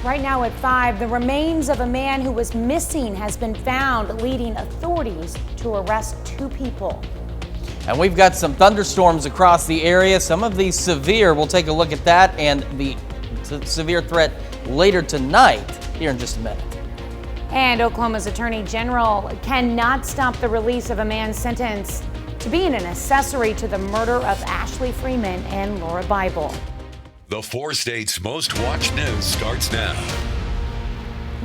Right now at 5, the remains of a man who was missing has been found, leading authorities to arrest 2 people. And we've got some thunderstorms across the area. Some of these severe. We'll take a look at that and the severe threat later tonight here in just a minute. And Oklahoma's Attorney General cannot stop the release of a man sentenced to being an accessory to the murder of Ashley Freeman and Laura Bible. The 4 states' most watched news starts now.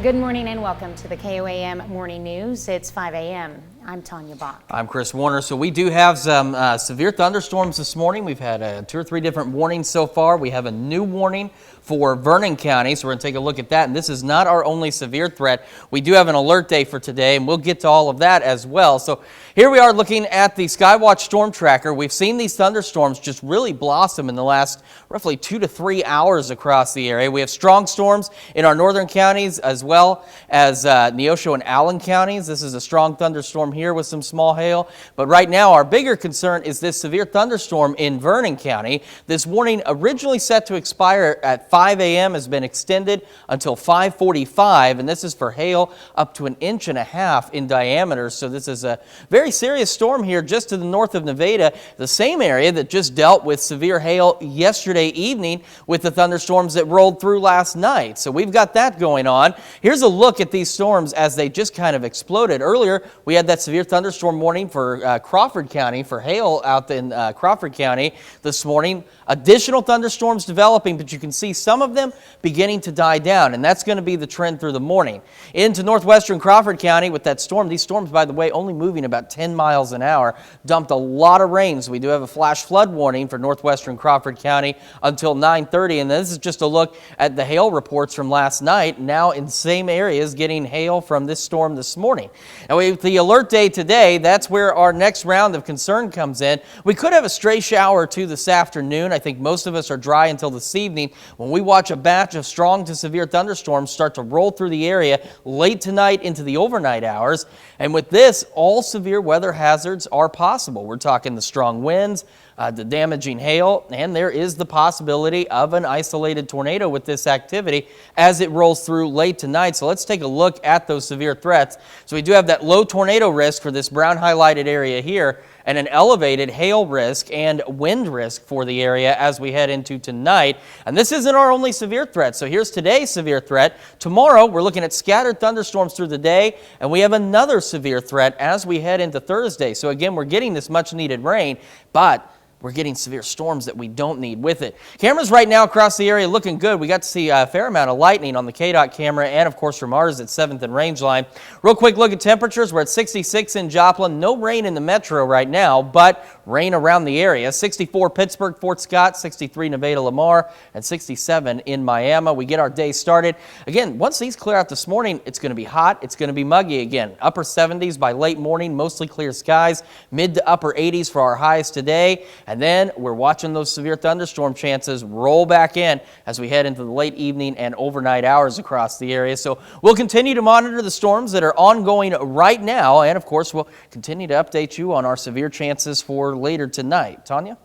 Good morning and welcome to the KOAM Morning News. It's 5 a.m. I'm Tanya Bach. I'm Chris Warner. So we do have some severe thunderstorms this morning. We've had 2 or 3 different warnings so far. We have a new warning for Vernon County, so we're going to take a look at that. And this is not our only severe threat. We do have an alert day for today, and we'll get to all of that as well. So here we are looking at the Skywatch Storm Tracker. We've seen these thunderstorms just really blossom in the last roughly 2 to 3 hours across the area. We have strong storms in our northern counties as well as Neosho and Allen counties. This is a strong thunderstorm here with some small hail. But right now, our bigger concern is this severe thunderstorm in Vernon County. This warning, originally set to expire at 5 a.m., has been extended until 5:45, and this is for hail up to 1.5 inches in diameter. So this is a very serious storm here just to the north of Nevada, the same area that just dealt with severe hail yesterday evening with the thunderstorms that rolled through last night. So we've got that going on. Here's a look at these storms as they just kind of exploded. Earlier, we had that severe thunderstorm warning for Crawford County for hail out in Crawford County this morning. Additional thunderstorms developing, but you can see some of them beginning to die down, and that's going to be the trend through the morning. Into northwestern Crawford County with that storm. These storms, by the way, only moving about 10 miles an hour, dumped a lot of rain. So we do have a flash flood warning for northwestern Crawford County until 9:30, and this is just a look at the hail reports from last night. Now in the same areas getting hail from this storm this morning. And with the alert day today, that's where our next round of concern comes in. We could have a stray shower or two this afternoon. I think most of us are dry until this evening when we watch a batch of strong to severe thunderstorms start to roll through the area late tonight into the overnight hours. And with this, all severe weather hazards are possible. We're talking the strong winds, the damaging hail, and there is the possibility of an isolated tornado with this activity as it rolls through late tonight. So let's take a look at those severe threats. So we do have that low tornado risk for this brown highlighted area here, and an elevated hail risk and wind risk for the area as we head into tonight. And this isn't our only severe threat. So here's today's severe threat. Tomorrow, we're looking at scattered thunderstorms through the day, and we have another severe threat as we head into Thursday. So again, we're getting this much needed rain, but we're getting severe storms that we don't need with it. Cameras right now across the area looking good. We got to see a fair amount of lightning on the KDOT camera and, of course, from ours at 7th and Rangeline. Real quick look at temperatures. We're at 66 in Joplin. No rain in the metro right now, but rain around the area. 64 Pittsburgh, Fort Scott, 63 Nevada, Lamar, and 67 in Miami. We get our day started. Again, once these clear out this morning, it's going to be hot. It's going to be muggy again. Upper 70s by late morning, mostly clear skies. Mid to upper 80s for our highs today. And then we're watching those severe thunderstorm chances roll back in as we head into the late evening and overnight hours across the area. So we'll continue to monitor the storms that are ongoing right now. And of course, we'll continue to update you on our severe chances for later tonight. Tanya?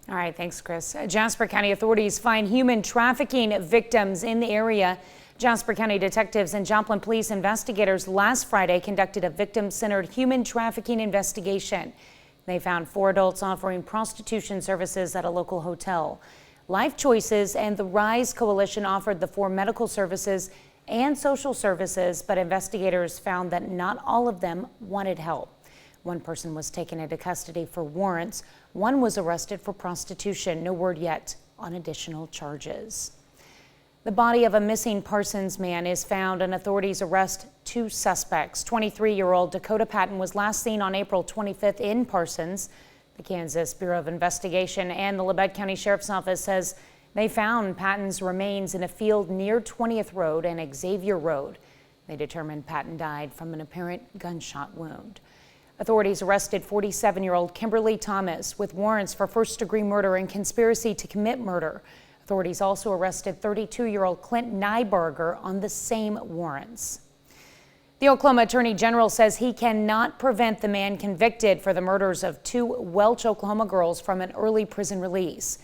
All right, thanks, Chris. Jasper County authorities find human trafficking victims in the area. Jasper County detectives and Joplin police investigators last Friday conducted a victim-centered human trafficking investigation. They found 4 adults offering prostitution services at a local hotel. Life Choices and the RISE Coalition offered the 4 medical services and social services, but investigators found that not all of them wanted help. One person was taken into custody for warrants. One was arrested for prostitution. No word yet on additional charges. The body of a missing Parsons man is found and authorities arrest 2 suspects. 23-year-old Dakota Patton was last seen on April 25th in Parsons. The Kansas Bureau of Investigation and the Labette County Sheriff's Office says they found Patton's remains in a field near 20th Road and Xavier Road. They determined Patton died from an apparent gunshot wound. Authorities arrested 47-year-old Kimberly Thomas with warrants for first-degree murder and conspiracy to commit murder. Authorities also arrested 32-year-old Clint Nyberger on the same warrants. The Oklahoma Attorney General says he cannot prevent the man convicted for the murders of 2 Welch, Oklahoma girls from an early prison release.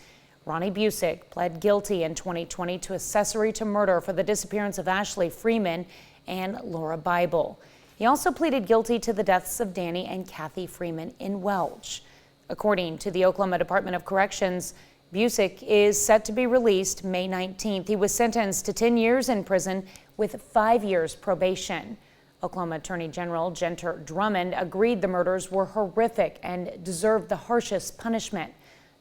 Ronnie Busick pled guilty in 2020 to accessory to murder for the disappearance of Ashley Freeman and Laura Bible. He also pleaded guilty to the deaths of Danny and Kathy Freeman in Welch. According to the Oklahoma Department of Corrections, Busick is set to be released May 19th. He was sentenced to 10 years in prison with 5 years probation. Oklahoma Attorney General Genter Drummond agreed the murders were horrific and deserved the harshest punishment.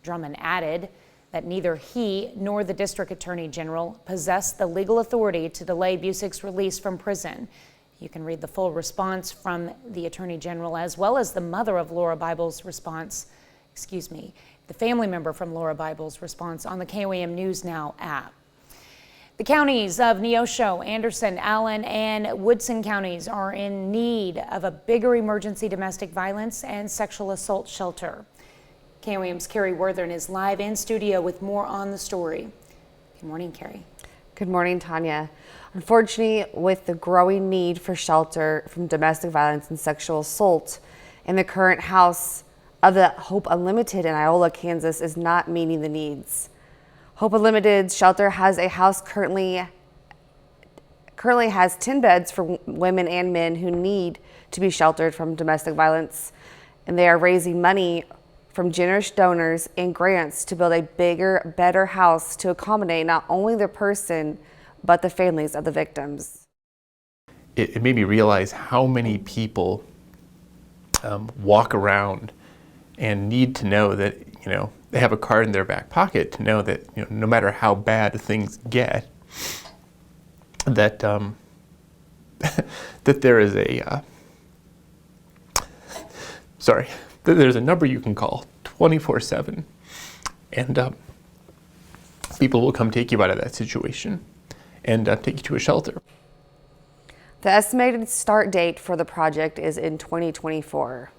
Drummond added that neither he nor the district attorney general possessed the legal authority to delay Busick's release from prison. You can read the full response from the attorney general as well as the mother of Laura Bible's response, the family member from Laura Bible's response on the KOAM News Now app. The counties of Neosho, Anderson, Allen, and Woodson counties are in need of a bigger emergency domestic violence and sexual assault shelter. KOAM's Carrie Worthern is live in studio with more on the story. Good morning, Carrie. Good morning, Tanya. Unfortunately, with the growing need for shelter from domestic violence and sexual assault, and the current house of the Hope Unlimited in Iola, Kansas is not meeting the needs. Hope Unlimited shelter has a house currently has 10 beds for women and men who need to be sheltered from domestic violence, and they are raising money from generous donors and grants to build a bigger, better house to accommodate not only the person but the families of the victims. It made me realize how many people walk around and need to know that, they have a card in their back pocket to know that, no matter how bad things get, that that there is that there's a number you can call 24/7, and people will come take you out of that situation and take you to a shelter. The estimated start date for the project is in 2024.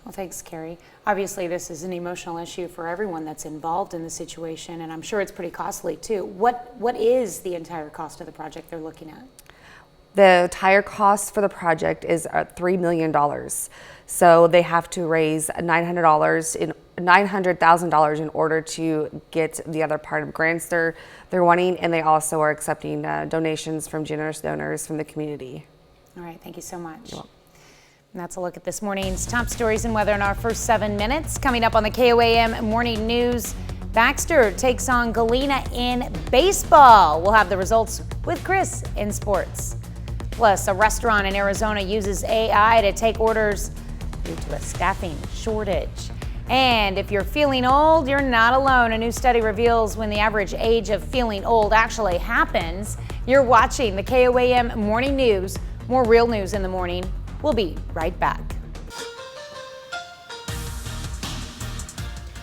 Well, thanks, Carrie. Obviously, this is an emotional issue for everyone that's involved in the situation, and I'm sure it's pretty costly too. What is the entire cost of the project they're looking at? The entire cost for the project is $3 million. So they have to raise $900,000 in order to get the other part of grants they're wanting, and they also are accepting donations from generous donors from the community. All right, thank you so much. And that's a look at this morning's top stories and weather in our first 7 minutes. Coming up on the KOAM Morning News, Baxter takes on Galena in baseball. We'll have the results with Chris in sports. Plus, a restaurant in Arizona uses AI to take orders due to a staffing shortage. And if you're feeling old, you're not alone. A new study reveals when the average age of feeling old actually happens. You're watching the KOAM Morning News. More real news in the morning. We'll be right back.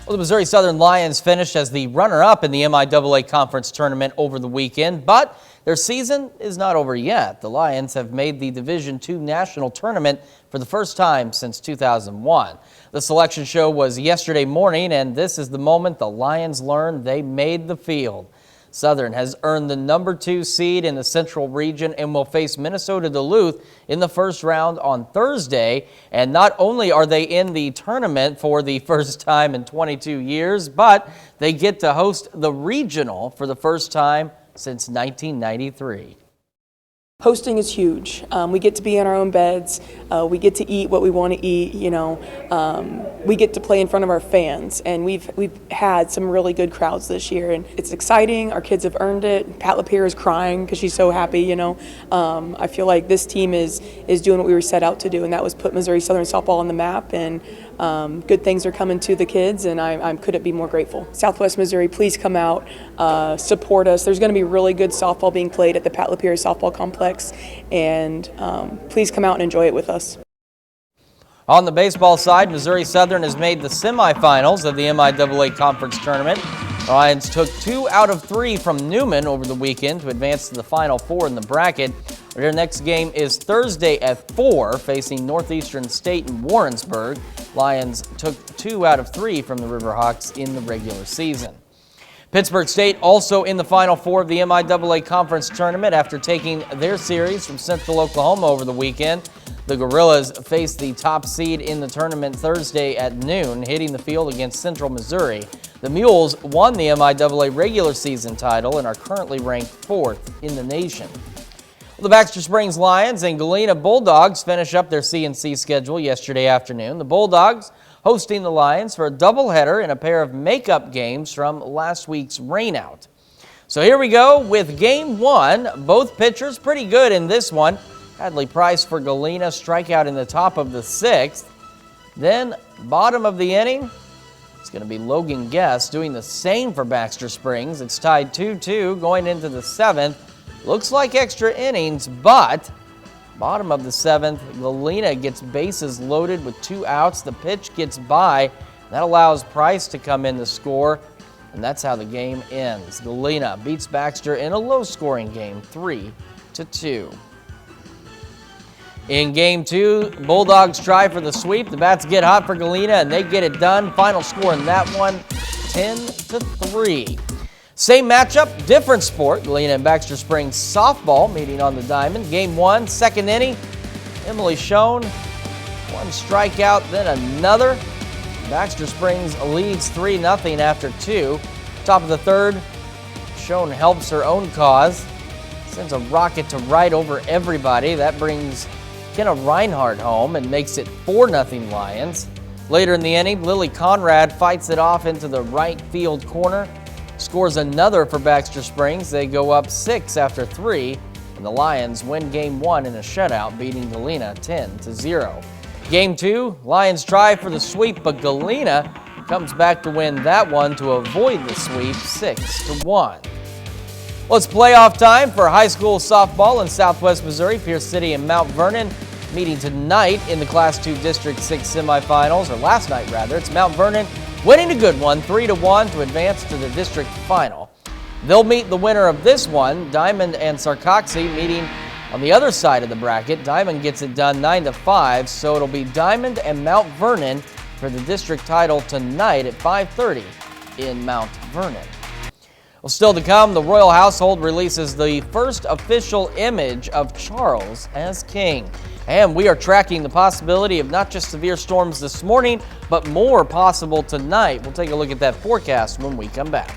Well, the Missouri Southern Lions finished as the runner-up in the MIAA Conference Tournament over the weekend, but their season is not over yet. The Lions have made the Division II National Tournament for the first time since 2001. The selection show was yesterday morning, and this is the moment the Lions learned they made the field. Southern has earned the #2 seed in the Central Region and will face Minnesota Duluth in the first round on Thursday. And not only are they in the tournament for the first time in 22 years, but they get to host the regional for the first time since 1993. Hosting is huge. We get to be in our own beds. We get to eat what we want to eat. We get to play in front of our fans, and we've had some really good crowds this year, and it's exciting. Our kids have earned it. Pat Lapierre is crying because she's so happy. I feel like this team is doing what we were set out to do, and that was put Missouri Southern softball on the map. And good things are coming to the kids, and I couldn't be more grateful. Southwest Missouri, please come out, support us. There's going to be really good softball being played at the Pat Lapierre softball complex, and please come out and enjoy it with us. On the baseball side, Missouri Southern has made the semifinals of the MIAA Conference Tournament. The Lions took 2 out of 3 from Newman over the weekend to advance to the Final Four in the bracket. Their next game is Thursday at 4, facing Northeastern State in Warrensburg. Lions took 2 out of 3 from the Riverhawks in the regular season. Pittsburgh State also in the Final Four of the MIAA Conference Tournament after taking their series from Central Oklahoma over the weekend. The Gorillas face the top seed in the tournament Thursday at noon, hitting the field against Central Missouri. The Mules won the MIAA regular season title and are currently ranked 4th in the nation. The Baxter Springs Lions and Galena Bulldogs finish up their CNC schedule yesterday afternoon. The Bulldogs hosting the Lions for a doubleheader in a pair of makeup games from last week's rainout. So here we go with game one. Both pitchers pretty good in this one. Hadley Price for Galena, strikeout in the top of the 6th. Then bottom of the inning, it's going to be Logan Guest doing the same for Baxter Springs. It's tied 2-2 going into the 7th. Looks like extra innings, but bottom of the 7th, Galena gets bases loaded with 2 outs. The pitch gets by. That allows Price to come in to score, and that's how the game ends. Galena beats Baxter in a low-scoring game, 3-2. In game 2, Bulldogs try for the sweep. The bats get hot for Galena, and they get it done. Final score in that one, 10-3. Same matchup, different sport. Galena and Baxter Springs softball meeting on the diamond. Game 1, second inning. Emily Schoen, 1 strikeout, then another. Baxter Springs leads 3-0 after 2. Top of the 3rd, Schoen helps her own cause. Sends a rocket to right over everybody. That brings Kenna Reinhardt home and makes it 4-0 Lions. Later in the inning, Lily Conrad fights it off into the right field corner. Scores another for Baxter Springs. They go up 6 after 3, and the Lions win game 1 in a shutout, beating Galena 10-0. Game 2, Lions try for the sweep, but Galena comes back to win that one to avoid the sweep 6-1. Well, it's playoff time for high school softball in Southwest Missouri. Pierce City and Mount Vernon meeting tonight in the Class 2 District 6 semifinals, or last night rather. It's Mount Vernon winning a good one, 3-1 to advance to the district final. They'll meet the winner of this one, Diamond and Sarcoxy, meeting on the other side of the bracket. Diamond gets it done 9-5, so it'll be Diamond and Mount Vernon for the district title tonight at 5:30 in Mount Vernon. Well, still to come, the royal household releases the first official image of Charles as king. And we are tracking the possibility of not just severe storms this morning, but more possible tonight. We'll take a look at that forecast when we come back.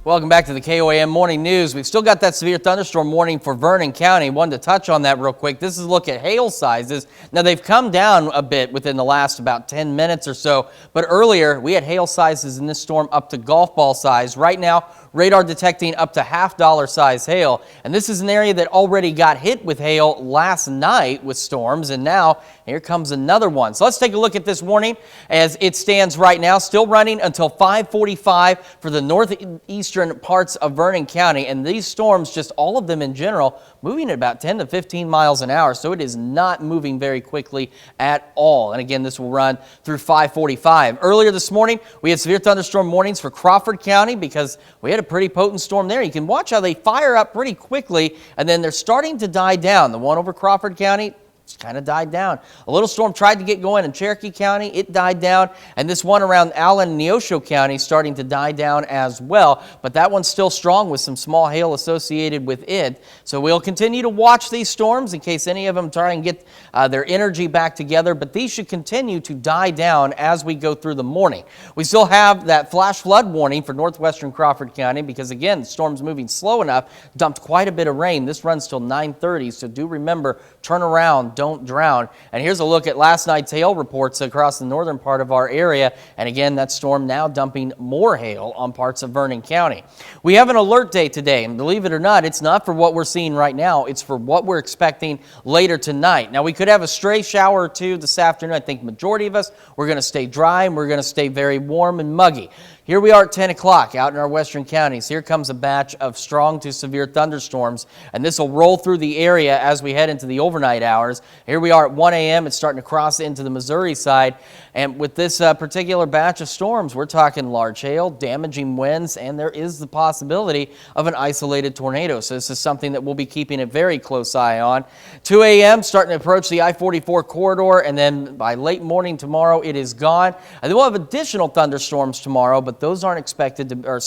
Welcome back to the KOAM Morning News. We've still got that severe thunderstorm warning for Vernon County. Wanted to touch on that real quick. This is a look at hail sizes. Now, they've come down a bit within the last about 10 minutes or so, but earlier we had hail sizes in this storm up to golf ball size. Right now, radar detecting up to $half size hail, and this is an area that already got hit with hail last night with storms, and now here comes another one. So let's take a look at this warning as it stands right now, still running until 5:45 for the northeastern parts of Vernon County, and these storms, just all of them in general, moving at about 10 to 15 miles an hour, so it is not moving very quickly at all. And again, this will run through 5:45. Earlier this morning, we had severe thunderstorm warnings for Crawford County because we had a pretty potent storm there. You can watch how they fire up pretty quickly, and then they're starting to die down. The one over Crawford County, it's kind of died down. A little storm tried to get going in Cherokee County. It died down. And this one around Allen and Neosho County starting to die down as well. But that one's still strong with some small hail associated with it. So we'll continue to watch these storms in case any of them try and get their energy back together. But these should continue to die down as we go through the morning. We still have that flash flood warning for northwestern Crawford County because, again, the storm's moving slow enough, dumped quite a bit of rain. This runs till 9:30. So do remember, turn around. Don't drown. And here's a look at last night's hail reports across the northern part of our area. And again, that storm now dumping more hail on parts of Vernon County. We have an alert day today, and believe it or not, it's not for what we're seeing right now. It's for what we're expecting later tonight. Now, we could have a stray shower or two this afternoon. I think majority of us, we're going to stay dry and we're going to stay very warm and muggy. Here we are at 10 o'clock out in our western counties. Here comes a batch of strong to severe thunderstorms, and this will roll through the area as we head into the overnight hours. Here we are at 1 a.m. It's starting to cross into the Missouri side, and with this particular batch of storms, we're talking large hail, damaging winds, and there is the possibility of an isolated tornado. So this is something that we'll be keeping a very close eye on. 2 a.m. starting to approach the I-44 corridor, and then by late morning tomorrow, it is gone. And then we'll have additional thunderstorms tomorrow, but those aren't expected to,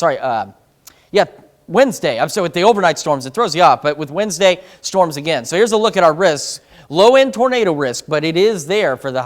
Wednesday. I'm sorry, with the overnight storms, it throws you off, but with Wednesday, storms again. So here's a look at our risks. Low-end tornado risk, but it is there for the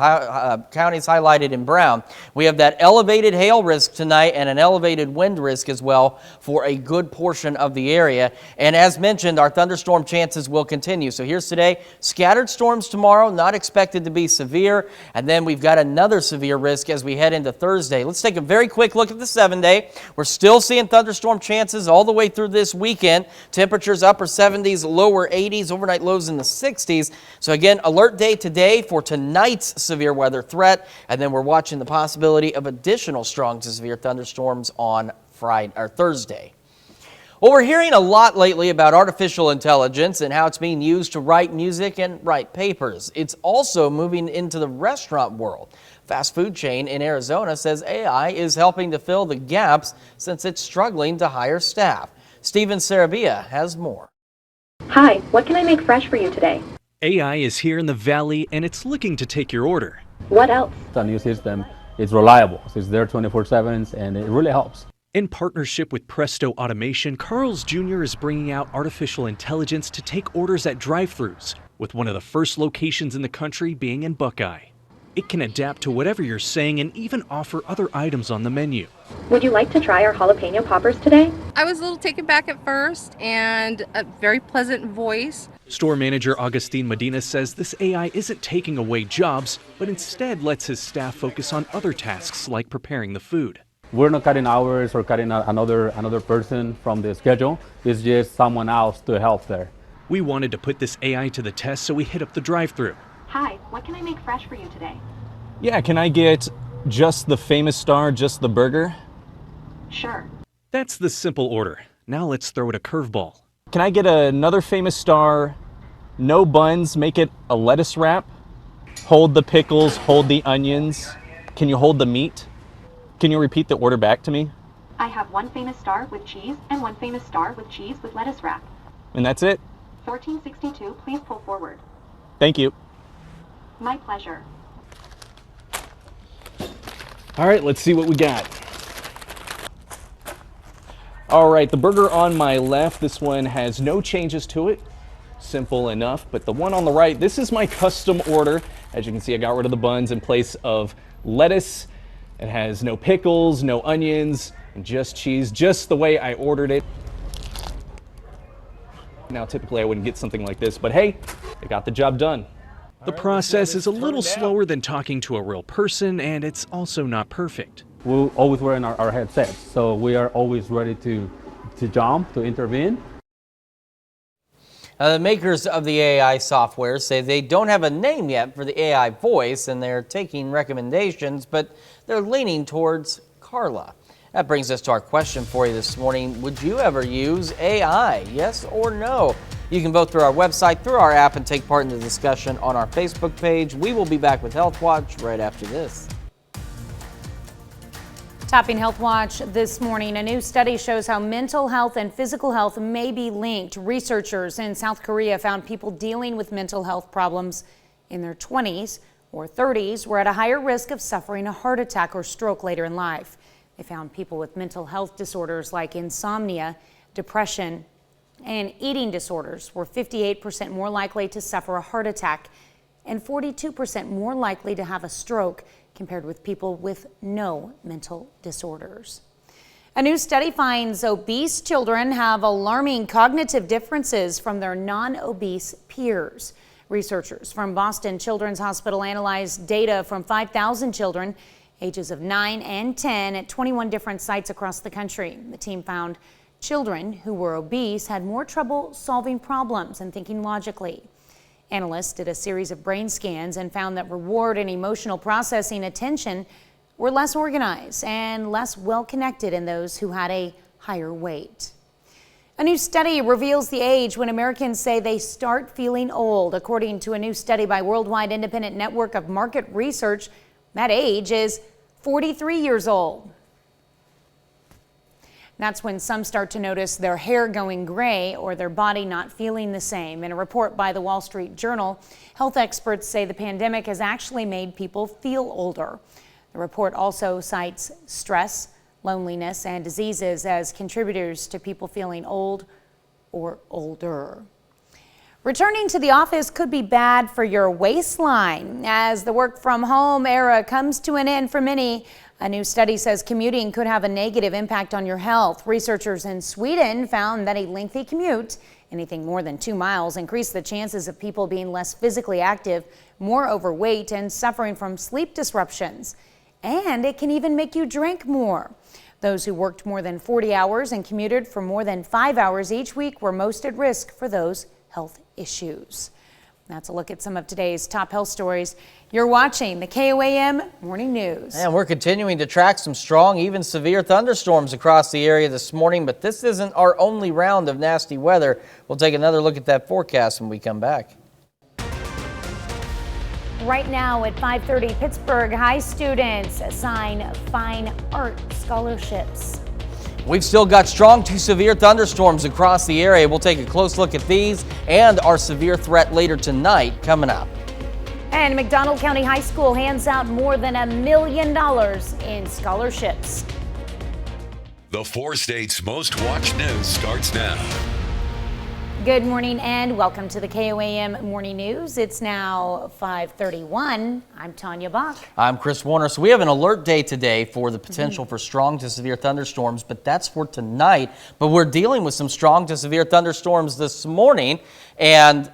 counties highlighted in brown. We have that elevated hail risk tonight and an elevated wind risk as well for a good portion of the area. And as mentioned, our thunderstorm chances will continue. So here's today, scattered storms tomorrow, not expected to be severe. And then we've got another severe risk as we head into Thursday. Let's take a very quick look at the 7-day. We're still seeing thunderstorm chances all the way through this weekend. Temperatures upper 70s, lower 80s, overnight lows in the 60s. So again, alert day today for tonight's severe weather threat, and then we're watching the possibility of additional strong to severe thunderstorms on Friday or Thursday. Well, we're hearing a lot lately about artificial intelligence and how it's being used to write music and write papers. It's also moving into the restaurant world. Fast food chain in Arizona says AI is helping to fill the gaps since it's struggling to hire staff. Steven Sarabia has more. Hi, what can I make fresh for you today? AI is here in the valley and it's looking to take your order. What else? The new system is reliable. It's there 24/7 and it really helps. In partnership with Presto Automation, Carl's Jr. is bringing out artificial intelligence to take orders at drive-thrus, with one of the first locations in the country being in Buckeye. It can adapt to whatever you're saying and even offer other items on the menu. Would you like to try our jalapeno poppers today? I was a little taken back at first, and a very pleasant voice. Store manager Augustine Medina says this AI isn't taking away jobs, but instead lets his staff focus on other tasks like preparing the food. We're not cutting hours or cutting another person from the schedule. It's just someone else to help there. We wanted to put this AI to the test, so we hit up the drive-thru. Hi, what can I make fresh for you today? Yeah, can I get just the famous star, just the burger? Sure. That's the simple order. Now let's throw it a curveball. Can I get another famous star, no buns, make it a lettuce wrap? Hold the pickles, hold the onions. Can you hold the meat? Can you repeat the order back to me? I have one famous star with cheese and one famous star with cheese with lettuce wrap. And that's it? 1462, please pull forward. Thank you. My pleasure. All right, let's see what we got. All right, the burger on my left, this one has no changes to it. Simple enough, but the one on the right, this is my custom order. As you can see, I got rid of the buns in place of lettuce. It has no pickles, no onions, and just cheese, just the way I ordered it. Now, typically I wouldn't get something like this, but hey, it got the job done. The process is a little slower than talking to a real person, and it's also not perfect. We're always wearing our headsets, so we are always ready to jump, to intervene. The makers of the AI software say they don't have a name yet for the AI voice, and they're taking recommendations, but they're leaning towards Carla. That brings us to our question for you this morning. Would you ever use AI? Yes or no? You can vote through our website, through our app, and take part in the discussion on our Facebook page. We will be back with Health Watch right after this. Topping Health Watch this morning, a new study shows how mental health and physical health may be linked. Researchers in South Korea found people dealing with mental health problems in their 20s or 30s were at a higher risk of suffering a heart attack or stroke later in life. They found people with mental health disorders like insomnia, depression, and eating disorders were 58% more likely to suffer a heart attack and 42% more likely to have a stroke compared with people with no mental disorders. A new study finds obese children have alarming cognitive differences from their non-obese peers. Researchers from Boston Children's Hospital analyzed data from 5,000 children ages of 9 and 10 at 21 different sites across the country. The team found children who were obese had more trouble solving problems and thinking logically. Analysts did a series of brain scans and found that reward and emotional processing attention were less organized and less well-connected in those who had a higher weight. A new study reveals the age when Americans say they start feeling old. According to a new study by Worldwide Independent Network of Market Research, that age is 43 years old. That's when some start to notice their hair going gray or their body not feeling the same. In a report by the Wall Street Journal, health experts say the pandemic has actually made people feel older. The report also cites stress, loneliness, and diseases as contributors to people feeling old or older. Returning to the office could be bad for your waistline. As the work from home era comes to an end for many, a new study says commuting could have a negative impact on your health. Researchers in Sweden found that a lengthy commute, anything more than 2 miles, increased the chances of people being less physically active, more overweight, and suffering from sleep disruptions. And it can even make you drink more. Those who worked more than 40 hours and commuted for more than 5 hours each week were most at risk for those health issues. That's a look at some of today's top health stories. You're watching the KOAM Morning News. And we're continuing to track some strong, even severe thunderstorms across the area this morning, but this isn't our only round of nasty weather. We'll take another look at that forecast when we come back. Right now at 5:30, Pittsburgh High students assign fine art scholarships. We've still got strong to severe thunderstorms across the area. We'll take a close look at these and our severe threat later tonight coming up. And McDonald County High School hands out more than $1 million in scholarships. The 4 states' most watched news starts now. Good morning and welcome to the KOAM Morning News. It's now 5:31. I'm Tanya Bach. I'm Chris Warner. So we have an alert day today for the potential for strong to severe thunderstorms, but that's for tonight. But we're dealing with some strong to severe thunderstorms this morning, and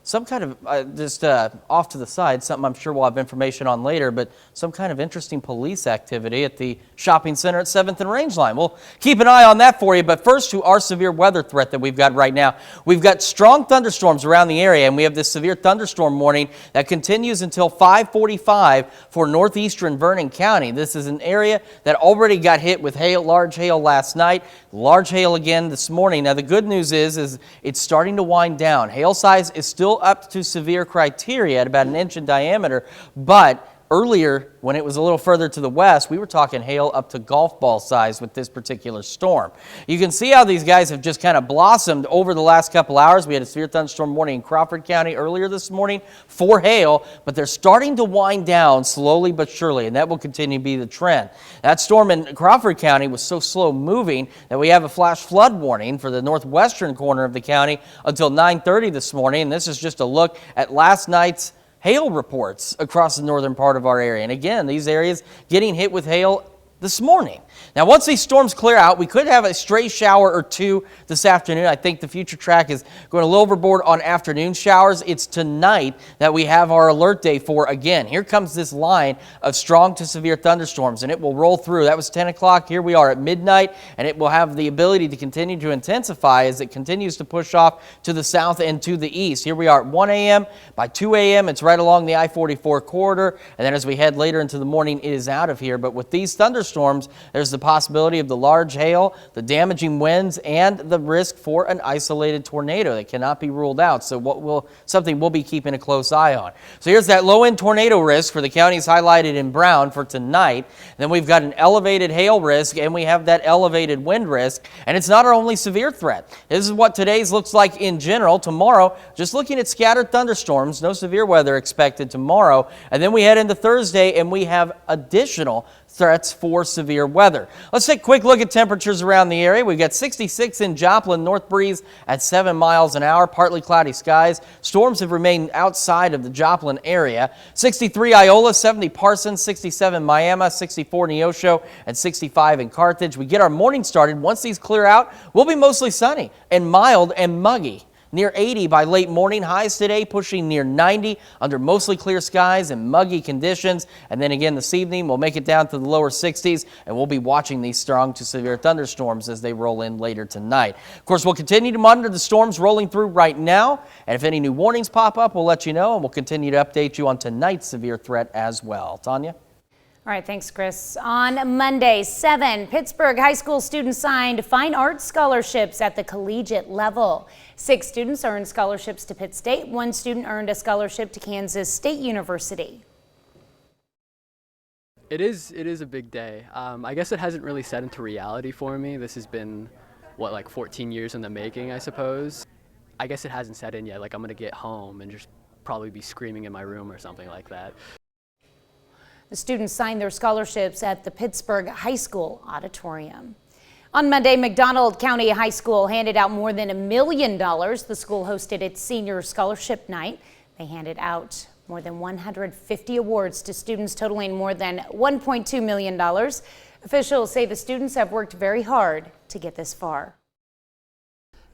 some kind of, just off to the side, something I'm sure we'll have information on later, but some kind of interesting police activity at the shopping center at 7th and Rangeline. We'll keep an eye on that for you, but first to our severe weather threat that we've got right now. We've got strong thunderstorms around the area, and we have this severe thunderstorm warning that continues until 5:45 for northeastern Vernon County. This is an area that already got hit with hail, large hail last night, large hail again this morning. Now the good news is it's starting to wind down. Hail size is still up to severe criteria at about 1 inch in diameter, but earlier, when it was a little further to the west, we were talking hail up to golf ball size with this particular storm. You can see how these guys have just kind of blossomed over the last couple hours. We had a severe thunderstorm warning in Crawford County earlier this morning for hail, but they're starting to wind down slowly but surely, and that will continue to be the trend. That storm in Crawford County was so slow moving that we have a flash flood warning for the northwestern corner of the county until 9:30 this morning, and this is just a look at last night's hail reports across the northern part of our area. And again, these areas getting hit with hail this morning. Now, once these storms clear out, we could have a stray shower or two this afternoon. I think the future track is going a little overboard on afternoon showers. It's tonight that we have our alert day for again. Here comes this line of strong to severe thunderstorms, and it will roll through. That was 10 o'clock. Here we are at midnight, and it will have the ability to continue to intensify as it continues to push off to the south and to the east. Here we are at 1 a.m. By 2 a.m., it's right along the I-44 corridor, and then as we head later into the morning, it is out of here. But with these thunderstorms, there's the possibility of the large hail, the damaging winds, and the risk for an isolated tornado that cannot be ruled out. So something we'll be keeping a close eye on. So here's that low-end tornado risk for the counties highlighted in brown for tonight. Then we've got an elevated hail risk, and we have that elevated wind risk. And it's not our only severe threat. This is what today's looks like in general. Tomorrow, just looking at scattered thunderstorms, no severe weather expected tomorrow. And then we head into Thursday, and we have additional threats for severe weather. Let's take a quick look at temperatures around the area. We've got 66 in Joplin, north breeze at 7 miles an hour, partly cloudy skies. Storms have remained outside of the Joplin area. 63 Iola, 70 Parsons, 67 Miami, 64 Neosho, and 65 in Carthage. We get our morning started. Once these clear out, we'll be mostly sunny and mild and muggy. Near 80 by late morning, highs today pushing near 90 under mostly clear skies and muggy conditions. And then again this evening, we'll make it down to the lower 60s, and we'll be watching these strong to severe thunderstorms as they roll in later tonight. Of course, we'll continue to monitor the storms rolling through right now, and if any new warnings pop up, we'll let you know, and we'll continue to update you on tonight's severe threat as well. Tanya? All right, thanks, Chris. On Monday, 7 Pittsburgh high school students signed fine arts scholarships at the collegiate level. 6 students earned scholarships to Pitt State. 1 student earned a scholarship to Kansas State University. It is a big day. I guess it hasn't really set into reality for me. This has been, like 14 years in the making, I suppose. I guess it hasn't set in yet. Like, I'm going to get home and just probably be screaming in my room or something like that. The students signed their scholarships at the Pittsburgh High School auditorium. On Monday, McDonald County High School handed out more than $1 million. The school hosted its senior scholarship night. They handed out more than 150 awards to students totaling more than $1.2 million. Officials say the students have worked very hard to get this far.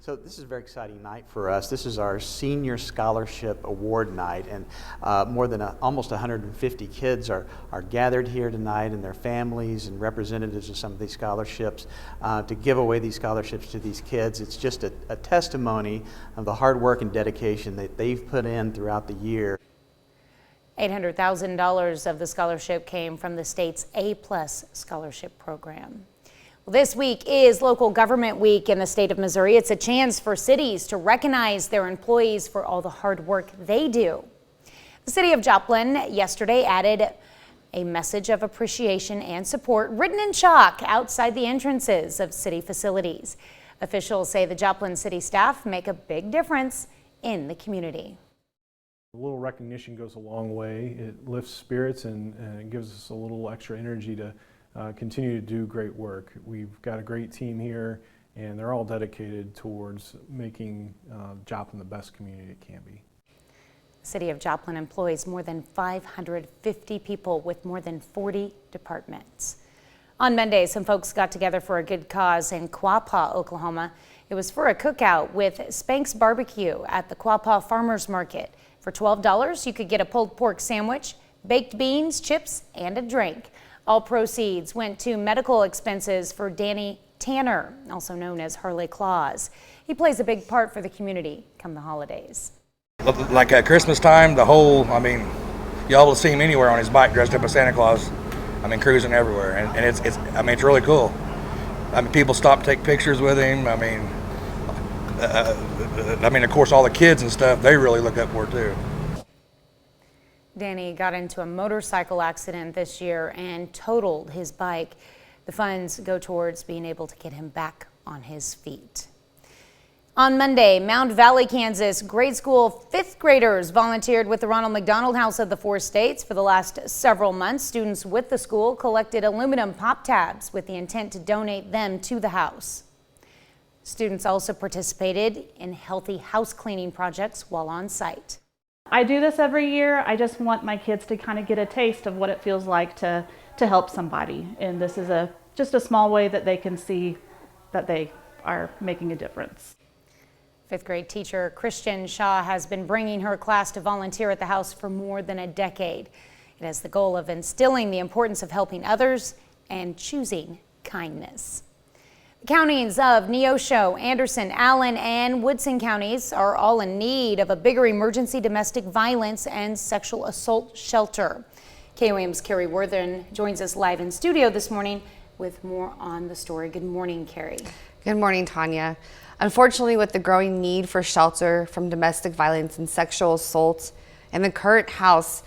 So this is a very exciting night for us. This is our Senior Scholarship Award night, and almost 150 kids are gathered here tonight, and their families and representatives of some of these scholarships to give away these scholarships to these kids. It's just a testimony of the hard work and dedication that they've put in throughout the year. $800,000 of the scholarship came from the state's A+ scholarship program. This week is Local Government Week in the state of Missouri. It's a chance for cities to recognize their employees for all the hard work they do. The city of Joplin yesterday added a message of appreciation and support written in chalk outside the entrances of city facilities. Officials say the Joplin city staff make a big difference in the community. A little recognition goes a long way. It lifts spirits and it gives us a little extra energy to continue to do great work. We've got a great team here, and they're all dedicated towards making Joplin the best community it can be. The city of Joplin employs more than 550 people with more than 40 departments. On Monday, some folks got together for a good cause in Quapaw, Oklahoma. It was for a cookout with Spanx Barbecue at the Quapaw Farmers Market. For $12, you could get a pulled pork sandwich, baked beans, chips, and a drink. All proceeds went to medical expenses for Danny Tanner, also known as Harley Claus. He plays a big part for the community come the holidays. Like at Christmas time, you'll will see him anywhere on his bike dressed up as Santa Claus. Cruising everywhere, and it's really cool. People stop to take pictures with him. Of course, all the kids and stuff, they really look up for it too. Danny got into a motorcycle accident this year and totaled his bike. The funds go towards being able to get him back on his feet. On Monday, Mound Valley, Kansas, grade school fifth graders volunteered with the Ronald McDonald House of the Four States. For the last several months, students with the school collected aluminum pop tabs with the intent to donate them to the house. Students also participated in healthy house cleaning projects while on site. I do this every year. I just want my kids to kind of get a taste of what it feels like to help somebody. And this is just a small way that they can see that they are making a difference. Fifth grade teacher Christian Shaw has been bringing her class to volunteer at the house for more than a decade. It has the goal of instilling the importance of helping others and choosing kindness. The counties of Neosho, Anderson, Allen, and Woodson counties are all in need of a bigger emergency domestic violence and sexual assault shelter. KOAM's Carrie Worthen joins us live in studio this morning with more on the story. Good morning, Carrie. Good morning, Tanya. Unfortunately, with the growing need for shelter from domestic violence and sexual assault, and the current House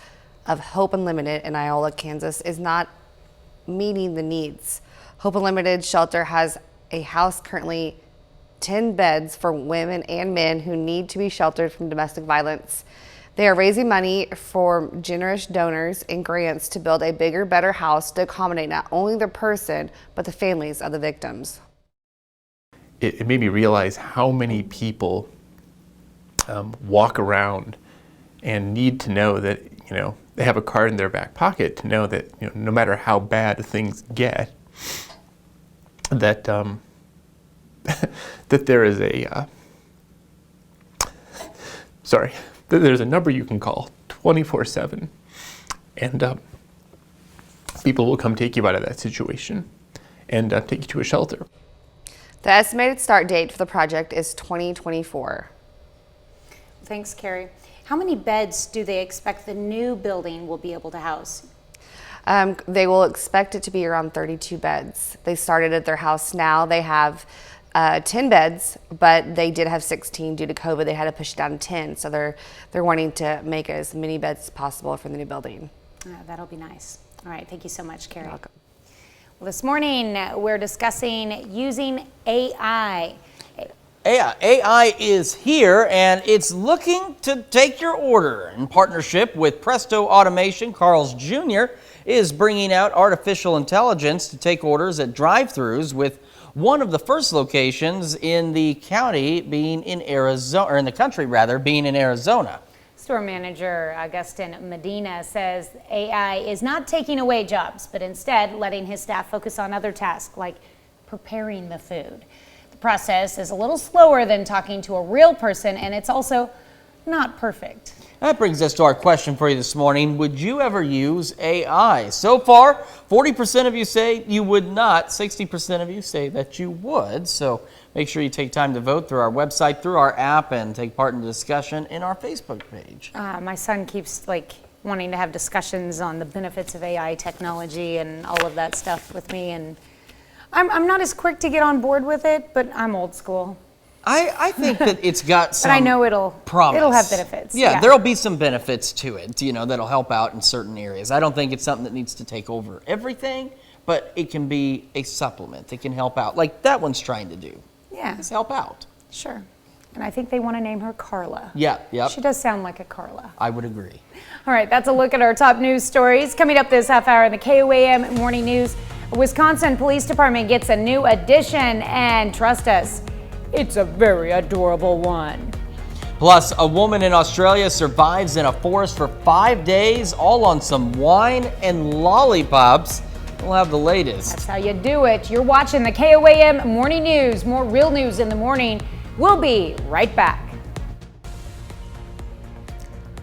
of Hope Unlimited in Iola, Kansas is not meeting the needs. Hope Unlimited shelter has a house currently 10 beds for women and men who need to be sheltered from domestic violence. They are raising money for generous donors and grants to build a bigger, better house to accommodate not only the person, but the families of the victims. It made me realize how many people walk around and need to know that, they have a card in their back pocket to know that, no matter how bad things get, that that there is that there's a number you can call 24/7, and people will come take you out of that situation and take you to a shelter. The estimated start date for the project is 2024. Thanks, Carrie. How many beds do they expect the new building will be able to house? They will expect it to be around 32 beds. They started at their house now. They have 10 beds, but they did have 16 due to COVID. They had to push it down to 10, so they're wanting to make as many beds as possible for the new building. That'll be nice. All right, thank you so much, Carrie. You're welcome. Well, this morning we're discussing using AI. AI is here, and it's looking to take your order. In partnership with Presto Automation, Carl's Jr. is bringing out artificial intelligence to take orders at drive-thrus, with one of the first locations in the county being in Arizona, or in the country rather, being in Arizona. Store manager Augustin Medina says AI is not taking away jobs, but instead letting his staff focus on other tasks like preparing the food. The process is a little slower than talking to a real person, and it's also not perfect. That brings us to our question for you this morning. Would you ever use AI? So far, 40% of you say you would not. 60% of you say that you would. So make sure you take time to vote through our website, through our app, and take part in the discussion in our Facebook page. My son keeps wanting to have discussions on the benefits of AI technology and all of that stuff with me, and I'm not as quick to get on board with it, but I'm old school. I think that it's got some but I know it'll have benefits. Yeah, there'll be some benefits to it, that'll help out in certain areas. I don't think it's something that needs to take over everything, but it can be a supplement. It can help out, like that one's trying to do. Yeah. Just help out. Sure. And I think they want to name her Carla. Yeah, yep. She does sound like a Carla. I would agree. All right, that's a look at our top news stories. Coming up this half hour in the KOAM Morning News, a Wisconsin Police Department gets a new addition, and trust us, it's a very adorable one. Plus, a woman in Australia survives in a forest for 5 days, all on some wine and lollipops. We'll have the latest. That's how you do it. You're watching the KOAM Morning News. More real news in the morning. We'll be right back.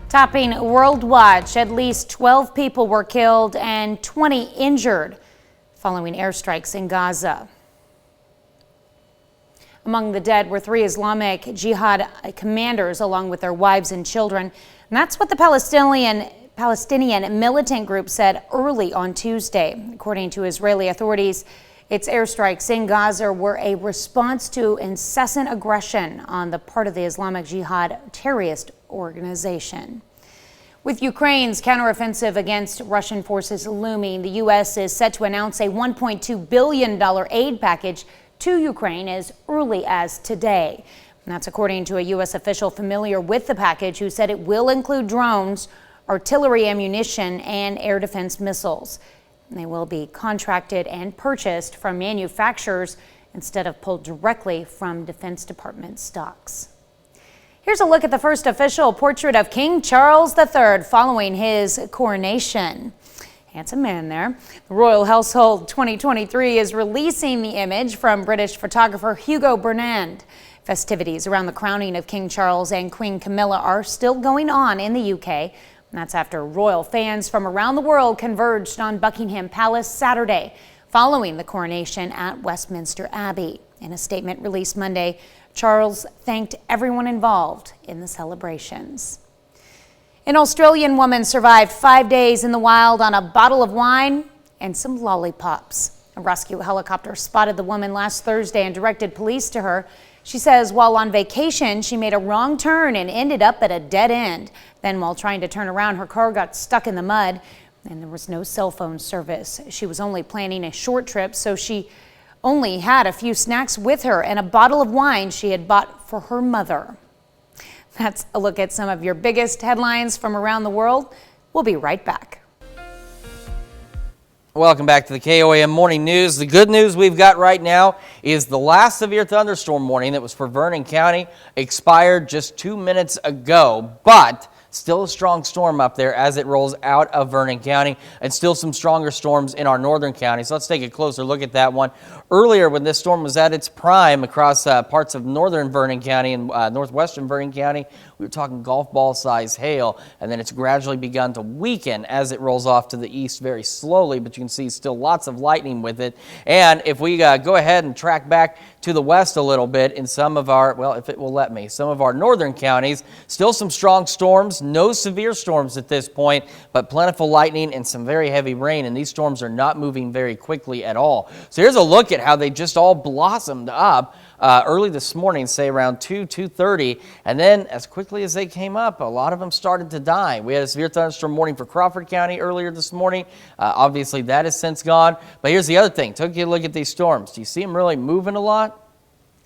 Topping World Watch, at least 12 people were killed and 20 injured following airstrikes in Gaza. Among the dead were 3 Islamic Jihad commanders along with their wives and children. And that's what the Palestinian militant group said early on Tuesday. According to Israeli authorities, its airstrikes in Gaza were a response to incessant aggression on the part of the Islamic Jihad terrorist organization. With Ukraine's counteroffensive against Russian forces looming, the U.S. is set to announce a $1.2 billion aid package to Ukraine as early as today. And that's according to a U.S. official familiar with the package, who said it will include drones, artillery ammunition, and air defense missiles. And they will be contracted and purchased from manufacturers instead of pulled directly from Defense Department stocks. Here's a look at the first official portrait of King Charles III following his coronation. Handsome man there. The Royal Household 2023 is releasing the image from British photographer Hugo Bernand. Festivities around the crowning of King Charles and Queen Camilla are still going on in the UK. And that's after royal fans from around the world converged on Buckingham Palace Saturday, following the coronation at Westminster Abbey. In a statement released Monday, Charles thanked everyone involved in the celebrations. An Australian woman survived 5 days in the wild on a bottle of wine and some lollipops. A rescue helicopter spotted the woman last Thursday and directed police to her. She says while on vacation, she made a wrong turn and ended up at a dead end. Then while trying to turn around, her car got stuck in the mud and there was no cell phone service. She was only planning a short trip, so she only had a few snacks with her and a bottle of wine she had bought for her mother. That's a look at some of your biggest headlines from around the world. We'll be right back. Welcome back to the KOAM Morning News. The good news we've got right now is the last severe thunderstorm warning that was for Vernon County expired just 2 minutes ago, but still a strong storm up there as it rolls out of Vernon County, and still some stronger storms in our northern counties. So let's take a closer look at that one. Earlier, when this storm was at its prime across parts of northern Vernon County and northwestern Vernon County, we were talking golf ball size hail, and then it's gradually begun to weaken as it rolls off to the east very slowly, but you can see still lots of lightning with it. And if we go ahead and track back to the west a little bit in some of our, well, if it will let me, some of our northern counties, still some strong storms, no severe storms at this point, but plentiful lightning and some very heavy rain, and these storms are not moving very quickly at all. So here's a look at how they just all blossomed up early this morning, say around 2:30, and then as quickly as they came up, a lot of them started to die. We had a severe thunderstorm warning for Crawford County earlier this morning. Obviously, that has since gone. But here's the other thing. Took you a look at these storms. Do you see them really moving a lot?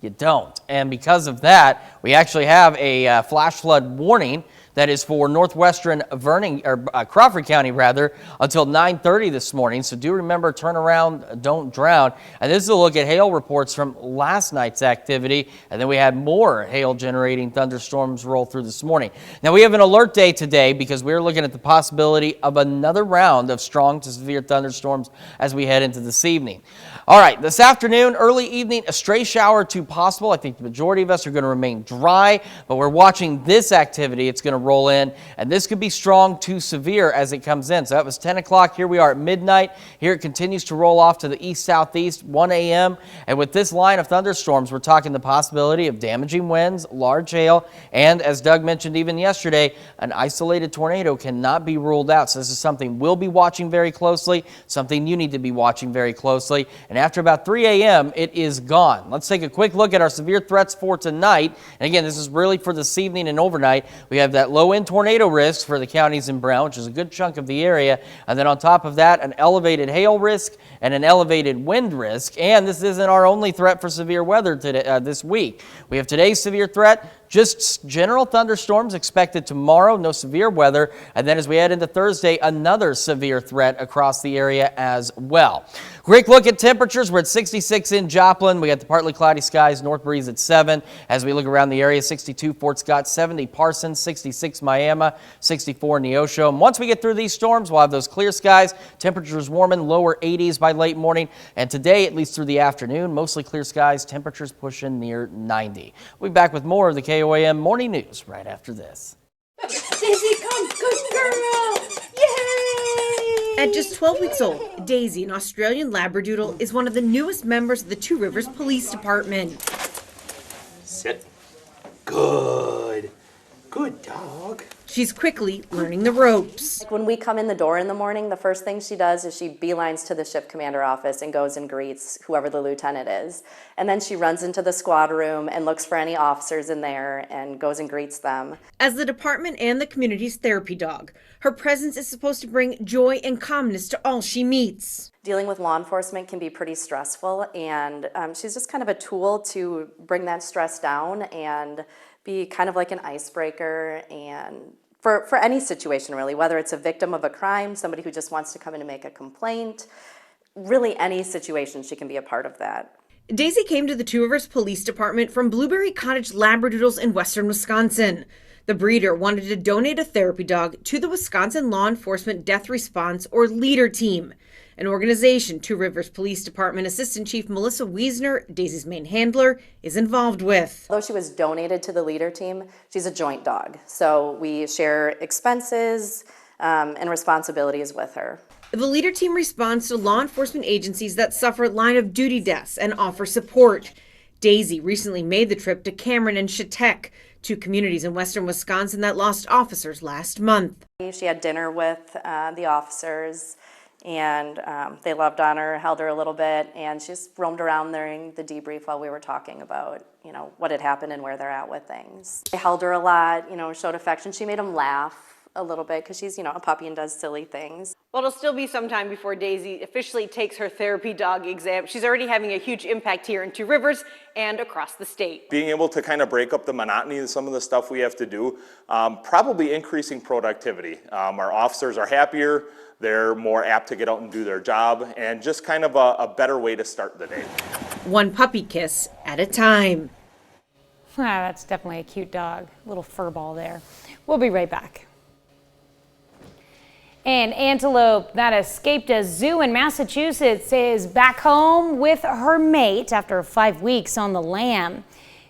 You don't. And because of that, we actually have a flash flood warning that is for northwestern Crawford County until 9:30 this morning. So do remember, turn around, don't drown. And this is a look at hail reports from last night's activity. And then we had more hail generating thunderstorms roll through this morning. Now we have an alert day today because we're looking at the possibility of another round of strong to severe thunderstorms as we head into this evening. All right, this afternoon, early evening, a stray shower or two possible. I think the majority of us are going to remain dry, but we're watching this activity. It's going to roll in, and this could be strong to severe as it comes in. So that was 10 o'clock. Here we are at midnight. Here it continues to roll off to the east-southeast, 1 a.m. And with this line of thunderstorms, we're talking the possibility of damaging winds, large hail, and as Doug mentioned even yesterday, an isolated tornado cannot be ruled out. So this is something we'll be watching very closely, something you need to be watching very closely. And after about 3 a.m., it is gone. Let's take a quick look at our severe threats for tonight. And again, this is really for this evening and overnight. We have that low-end tornado risk for the counties in brown, which is a good chunk of the area. And then on top of that, an elevated hail risk and an elevated wind risk. And this isn't our only threat for severe weather today, this week. We have today's severe threat, just general thunderstorms expected tomorrow, no severe weather. And then as we head into Thursday, another severe threat across the area as well. Quick look at temperatures. We're at 66 in Joplin. We got the partly cloudy skies, north breeze at 7. As we look around the area, 62 Fort Scott, 70 Parsons, 66 Miami, 64 Neosho. And once we get through these storms, we'll have those clear skies. Temperatures warming, lower 80s by late morning. And today, at least through the afternoon, mostly clear skies, temperatures pushing near 90. We'll be back with more of the KOAM Morning News right after this. Daisy, come, good girl! Yay! At just 12 weeks old, Daisy, an Australian Labradoodle, is one of the newest members of the Two Rivers Police Department. Sit. Good. Good dog. She's quickly learning the ropes. When we come in the door in the morning, the first thing she does is she beelines to the ship commander office and goes and greets whoever the lieutenant is. And then she runs into the squad room and looks for any officers in there and goes and greets them. As the department and the community's therapy dog, her presence is supposed to bring joy and calmness to all she meets. Dealing with law enforcement can be pretty stressful, and she's just kind of a tool to bring that stress down and be kind of like an icebreaker and for any situation really, whether it's a victim of a crime, somebody who just wants to come in and make a complaint, really any situation she can be a part of that. Daisy came to the Two Rivers Police Department from Blueberry Cottage Labradoodles in western Wisconsin. The breeder wanted to donate a therapy dog to the Wisconsin Law Enforcement Death Response or LEADER team, an organization Two Rivers Police Department Assistant Chief Melissa Wiesner, Daisy's main handler, is involved with. Although she was donated to the LEADER team, she's a joint dog. So we share expenses and responsibilities with her. The LEADER team responds to law enforcement agencies that suffer line of duty deaths and offer support. Daisy recently made the trip to Cameron and Chetek, two communities in western Wisconsin that lost officers last month. She had dinner with the officers, and they loved on her, held her a little bit, and she just roamed around during the debrief while we were talking about, what had happened and where they're at with things. They held her a lot, showed affection. She made them laugh a little bit because she's, a puppy and does silly things. Well, it'll still be some time before Daisy officially takes her therapy dog exam. She's already having a huge impact here in Two Rivers and across the state. Being able to kind of break up the monotony of some of the stuff we have to do, probably increasing productivity. Our officers are happier, they're more apt to get out and do their job, and just kind of a better way to start the day. One puppy kiss at a time. That's definitely a cute dog. Little fur ball there. We'll be right back. An antelope that escaped a zoo in Massachusetts is back home with her mate after 5 weeks on the lam.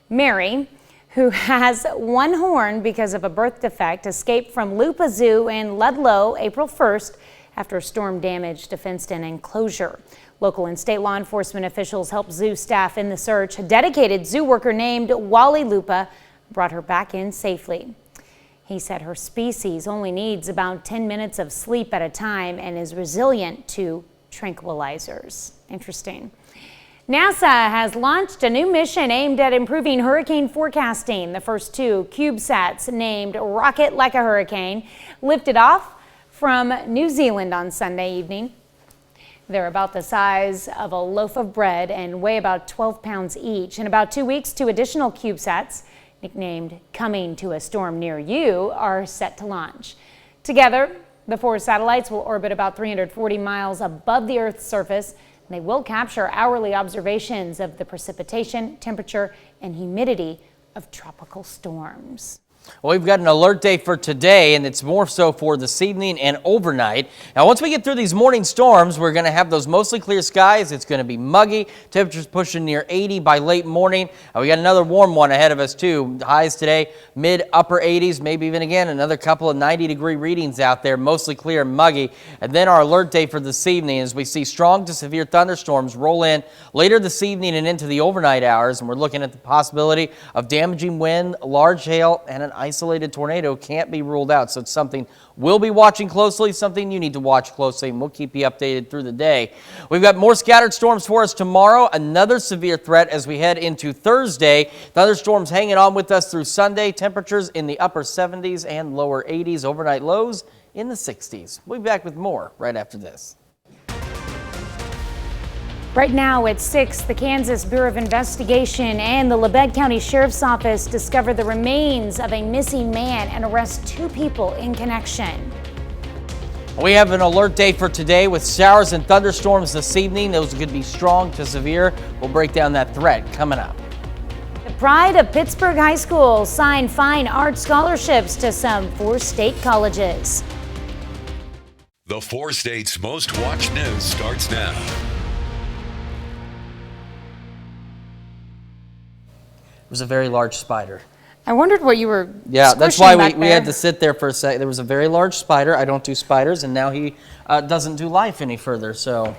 Mary, who has one horn because of a birth defect, escaped from Lupa Zoo in Ludlow April 1st after a storm damaged a fenced-in enclosure. Local and state law enforcement officials helped zoo staff in the search. A dedicated zoo worker named Wally Lupa brought her back in safely. He said her species only needs about 10 minutes of sleep at a time and is resilient to tranquilizers. Interesting. NASA has launched a new mission aimed at improving hurricane forecasting. The first two CubeSats, named Rocket Like a Hurricane, lifted off from New Zealand on Sunday evening. They're about the size of a loaf of bread and weigh about 12 pounds each. In about 2 weeks, two additional CubeSats nicknamed Coming to a Storm Near You, are set to launch. Together, the 4 satellites will orbit about 340 miles above the Earth's surface. They will capture hourly observations of the precipitation, temperature, and humidity of tropical storms. Well, we've got an alert day for today, and it's more so for this evening and overnight. Now, once we get through these morning storms, we're going to have those mostly clear skies. It's going to be muggy. Temperatures pushing near 80 by late morning. We got another warm one ahead of us, too. Highs today, mid-upper 80s, maybe even again another couple of 90-degree readings out there, mostly clear and muggy. And then our alert day for this evening as we see strong to severe thunderstorms roll in later this evening and into the overnight hours. And we're looking at the possibility of damaging wind, large hail, and an isolated tornado can't be ruled out. So it's something we'll be watching closely, something you need to watch closely, and we'll keep you updated through the day. We've got more scattered storms for us tomorrow, another severe threat as we head into Thursday. Thunderstorms hanging on with us through Sunday. Temperatures in the upper 70s and lower 80s, overnight lows in the 60s. We'll be back with more right after this. Right now at 6, the Kansas Bureau of Investigation and the Labette County Sheriff's Office discover the remains of a missing man and arrest 2 people in connection. We have an alert day for today with showers and thunderstorms this evening. Those could be strong to severe. We'll break down that threat coming up. The pride of Pittsburgh High School signed fine art scholarships to some 4 state colleges. The 4 states' most watched news starts now. It was a very large spider. I wondered what you were Yeah, that's why back we had to sit there for a sec. There was a very large spider. I don't do spiders, and now he doesn't do life any further. So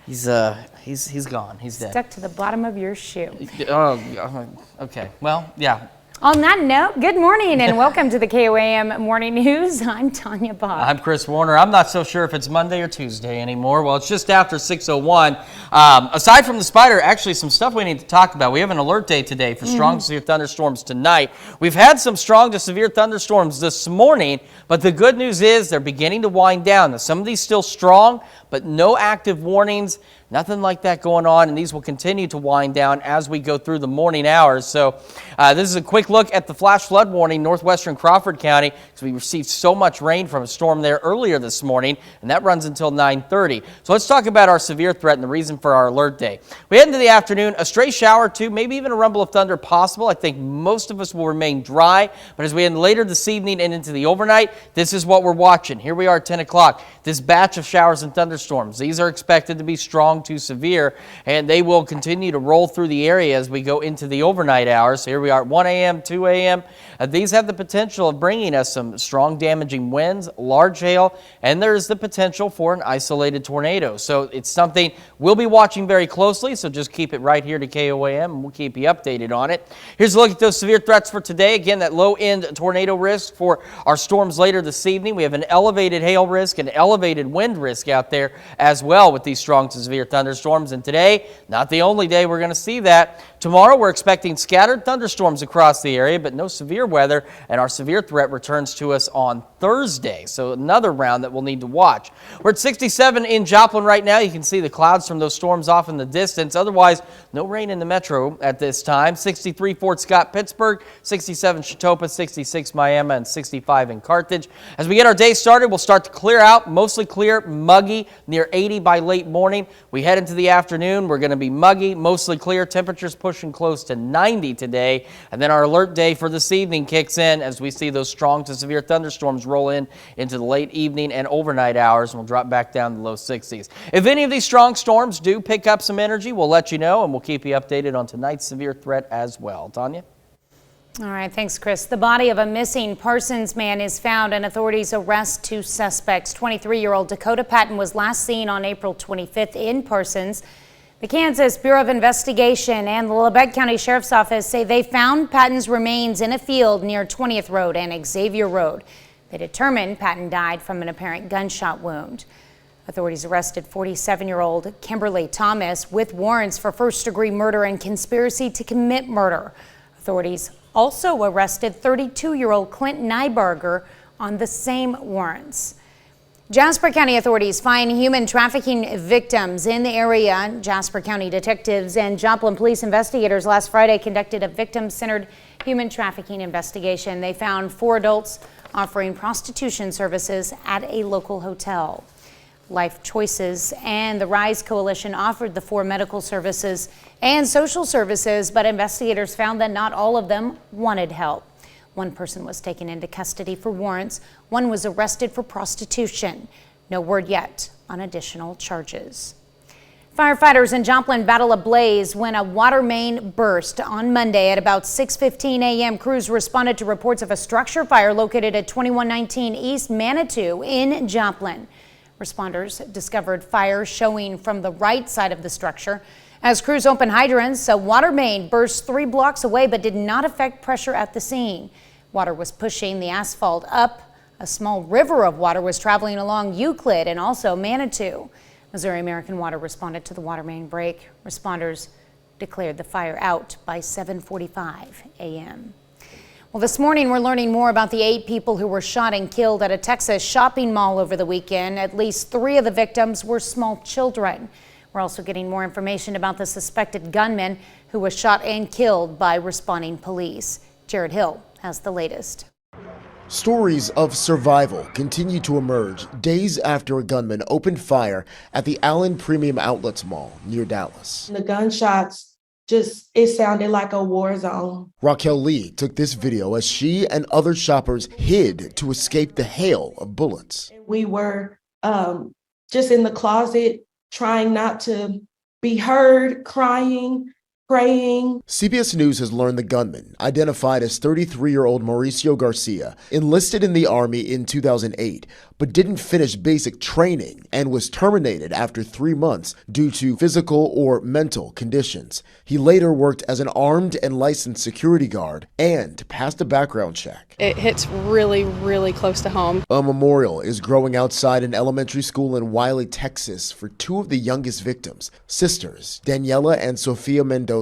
he's gone. He's dead. Stuck to the bottom of your shoe. Oh, okay. Well, yeah. On that note, good morning and welcome to the KOAM Morning News. I'm Tanya Bob. I'm Chris Warner. I'm not so sure if it's Monday or Tuesday anymore. Well, it's just after 6:01. Aside from the spider, actually some stuff we need to talk about. We have an alert day today for strong to severe thunderstorms tonight. We've had some strong to severe thunderstorms this morning, but the good news is they're beginning to wind down. Now, some of these still strong, but no active warnings. Nothing like that going on, and these will continue to wind down as we go through the morning hours. So this is a quick look at the flash flood warning northwestern Crawford County because we received so much rain from a storm there earlier this morning, and that runs until 9:30. So let's talk about our severe threat and the reason for our alert day. We head into the afternoon, a stray shower or 2, maybe even a rumble of thunder possible. I think most of us will remain dry, but as we end later this evening and into the overnight, this is what we're watching. Here we are at 10 o'clock. This batch of showers and thunderstorms, these are expected to be strong to severe, and they will continue to roll through the area as we go into the overnight hours. Here we are at 1 a.m., 2 a.m. These have the potential of bringing us some strong damaging winds, large hail, and there's the potential for an isolated tornado. So it's something we'll be watching very closely, so just keep it right here to KOAM, and we'll keep you updated on it. Here's a look at those severe threats for today. Again, that low-end tornado risk for our storms later this evening. We have an elevated hail risk and elevated wind risk out there as well with these strong to severe thunderstorms. And today, not the only day we're going to see that. Tomorrow, we're expecting scattered thunderstorms across the area, but no severe weather, and our severe threat returns to us on Thursday. So another round that we'll need to watch. We're at 67 in Joplin right now. You can see the clouds from those storms off in the distance. Otherwise, no rain in the metro at this time. 63 Fort Scott, Pittsburgh, 67 Chetopa, 66 Miami, and 65 in Carthage. As we get our day started, we'll start to clear out, mostly clear, muggy, near 80 by late morning. We head into the afternoon. We're going to be muggy, mostly clear. Temperatures pushing close to 90 today. And then our alert day for this evening kicks in as we see those strong to severe thunderstorms roll in into the late evening and overnight hours, and we'll drop back down to the low 60s. If any of these strong storms do pick up some energy, we'll let you know, and we'll keep you updated on tonight's severe threat as well. Tanya? All right, thanks, Chris. The body of a missing Parsons man is found and authorities arrest 2 suspects. 23-year-old Dakota Patton was last seen on April 25th in Parsons. The Kansas Bureau of Investigation and the Labette County Sheriff's Office say they found Patton's remains in a field near 20th Road and Xavier Road. They determined Patton died from an apparent gunshot wound. Authorities arrested 47-year-old Kimberly Thomas with warrants for first-degree murder and conspiracy to commit murder. Authorities also arrested 32-year-old Clint Nyberger on the same warrants. Jasper County authorities find human trafficking victims in the area. Jasper County detectives and Joplin police investigators last Friday conducted a victim-centered human trafficking investigation. They found 4 adults offering prostitution services at a local hotel. Life Choices and the Rise Coalition offered the 4 medical services and social services, but investigators found that not all of them wanted help. 1 person was taken into custody for warrants. 1 was arrested for prostitution. No word yet on additional charges. Firefighters in Joplin battle a blaze when a water main burst on Monday at about 6:15 a.m. Crews responded to reports of a structure fire located at 2119 East Manitou in Joplin. Responders discovered fire showing from the right side of the structure. As crews opened hydrants, a water main burst 3 blocks away but did not affect pressure at the scene. Water was pushing the asphalt up. A small river of water was traveling along Euclid and also Manitou. Missouri American Water responded to the water main break. Responders declared the fire out by 7:45 a.m. Well, this morning we're learning more about the 8 people who were shot and killed at a Texas shopping mall over the weekend. At least 3 of the victims were small children. We're also getting more information about the suspected gunman who was shot and killed by responding police. Jared Hill has the latest. Stories of survival continue to emerge days after a gunman opened fire at the Allen Premium Outlets Mall near Dallas. The gunshots it sounded like a war zone. Raquel Lee took this video as she and other shoppers hid to escape the hail of bullets. We were just in the closet trying not to be heard, crying, praying. CBS News has learned the gunman, identified as 33-year-old Mauricio Garcia, enlisted in the Army in 2008, but didn't finish basic training and was terminated after 3 months due to physical or mental conditions. He later worked as an armed and licensed security guard and passed a background check. It hits really, really close to home. A memorial is growing outside an elementary school in Wiley, Texas for 2 of the youngest victims, sisters Daniela and Sofia Mendoza.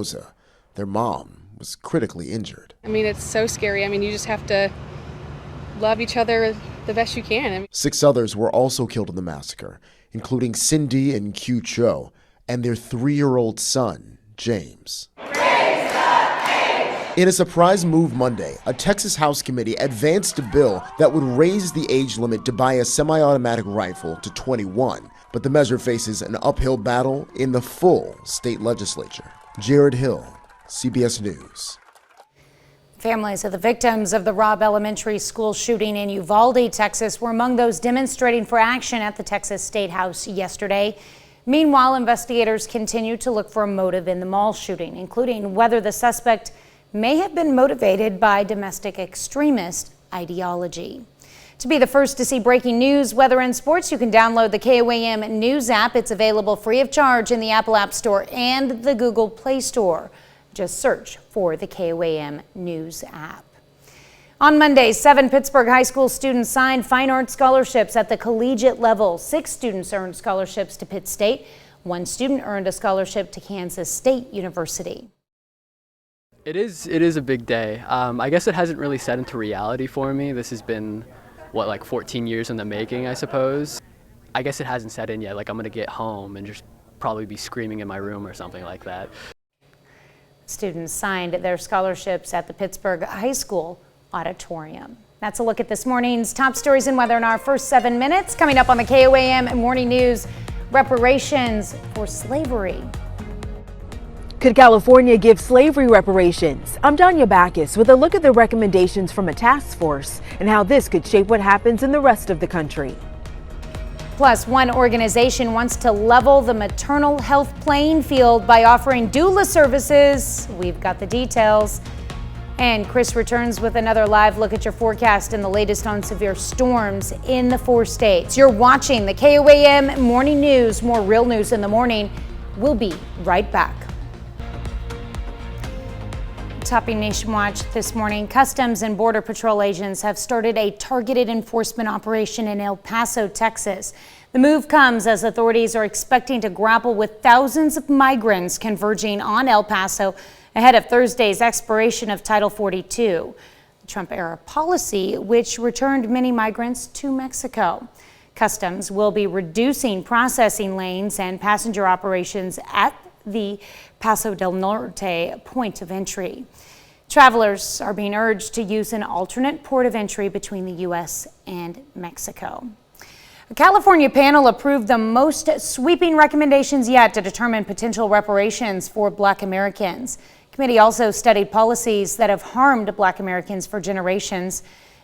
Their mom was critically injured. I mean, it's so scary. I mean, you just have to love each other the best you can. 6 others were also killed in the massacre, including Cindy and Q Cho and their 3-year-old son, James. In a surprise move Monday, a Texas House committee advanced a bill that would raise the age limit to buy a semi-automatic rifle to 21, but the measure faces an uphill battle in the full state legislature. Jared Hill, CBS News. Families of the victims of the Robb Elementary School shooting in Uvalde, Texas, were among those demonstrating for action at the Texas State House yesterday. Meanwhile, investigators continue to look for a motive in the mall shooting, including whether the suspect may have been motivated by domestic extremist ideology. To be the first to see breaking news, weather, and sports, you can download the KOAM News app. It's available free of charge in the Apple App Store and the Google Play Store. Just search for the KOAM News app. On Monday, 7 Pittsburgh high school students signed fine arts scholarships at the collegiate level. 6 students earned scholarships to Pitt State. 1 student earned a scholarship to Kansas State University. It is a big day. I guess it hasn't really set into reality for me. This has been, like 14 years in the making, I suppose. I guess it hasn't set in yet. Like, I'm going to get home and just probably be screaming in my room or something like that. Students signed their scholarships at the Pittsburgh High School auditorium. That's a look at this morning's top stories and weather in our first 7 minutes. Coming up on the KOAM Morning News, reparations for slavery. Could California give slavery reparations? I'm Danya Backus with a look at the recommendations from a task force and how this could shape what happens in the rest of the country. Plus, one organization wants to level the maternal health playing field by offering doula services. We've got the details. And Chris returns with another live look at your forecast and the latest on severe storms in the 4 states. You're watching the KOAM Morning News. More real news in the morning. We'll be right back. Topping Nation Watch this morning, Customs and Border Patrol agents have started a targeted enforcement operation in El Paso, Texas. The move comes as authorities are expecting to grapple with thousands of migrants converging on El Paso ahead of Thursday's expiration of Title 42, the Trump-era policy which returned many migrants to Mexico. Customs will be reducing processing lanes and passenger operations at the Paso del Norte point of entry. Travelers are being urged to use an alternate port of entry between the U.S. and Mexico. A California panel approved the most sweeping recommendations yet to determine potential reparations for Black Americans. The committee also studied policies that have harmed Black Americans for generations.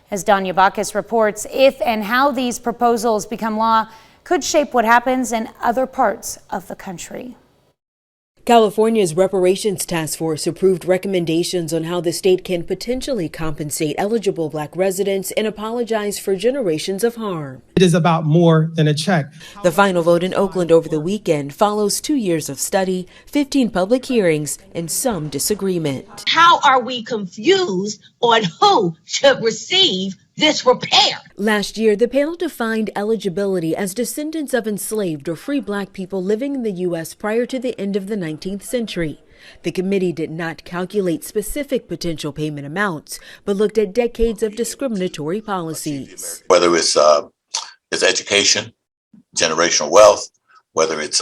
As Danya Bacchus reports, if and how these proposals become law could shape what happens in other parts of the country. California's Reparations Task Force approved recommendations on how the state can potentially compensate eligible Black residents and apologize for generations of harm. It is about more than a check. The final vote in Oakland over the weekend follows 2 years of study, 15 public hearings, and some disagreement. How are we confused on who should receive this repair? Last year, the panel defined eligibility as descendants of enslaved or free Black people living in the U.S. prior to the end of the 19th century. The committee did not calculate specific potential payment amounts, but looked at decades of discriminatory policies. Whether it's education, generational wealth, whether it's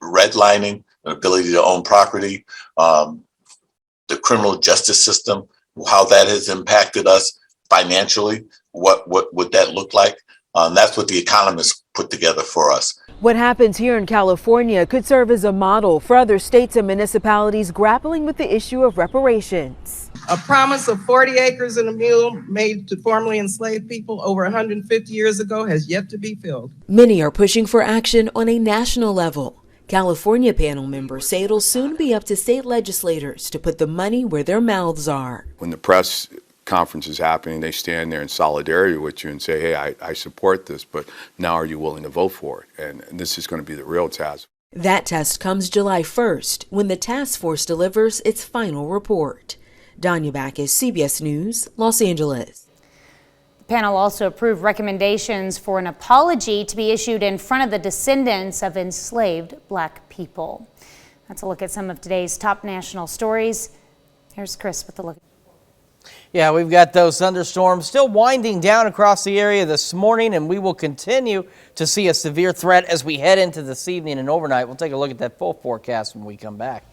redlining, an ability to own property, the criminal justice system, how that has impacted us financially, what would that look like? That's what the economists put together for us. What happens here in California could serve as a model for other states and municipalities grappling with the issue of reparations. A promise of 40 acres and a mule made to formerly enslaved people over 150 years ago has yet to be filled. Many are pushing for action on a national level. California panel members say it'll soon be up to state legislators to put the money where their mouths are. When the press conference is happening, they stand there in solidarity with you and say, hey, I support this, but now are you willing to vote for it? And this is going to be the real task. That test comes July 1st when the task force delivers its final report. Danya Bacchus, CBS News, Los Angeles. The panel also approved recommendations for an apology to be issued in front of the descendants of enslaved Black people. That's a look at some of today's top national stories. Here's Chris with the look. Yeah, we've got those thunderstorms still winding down across the area this morning, and we will continue to see a severe threat as we head into this evening and overnight. We'll take a look at that full forecast when we come back.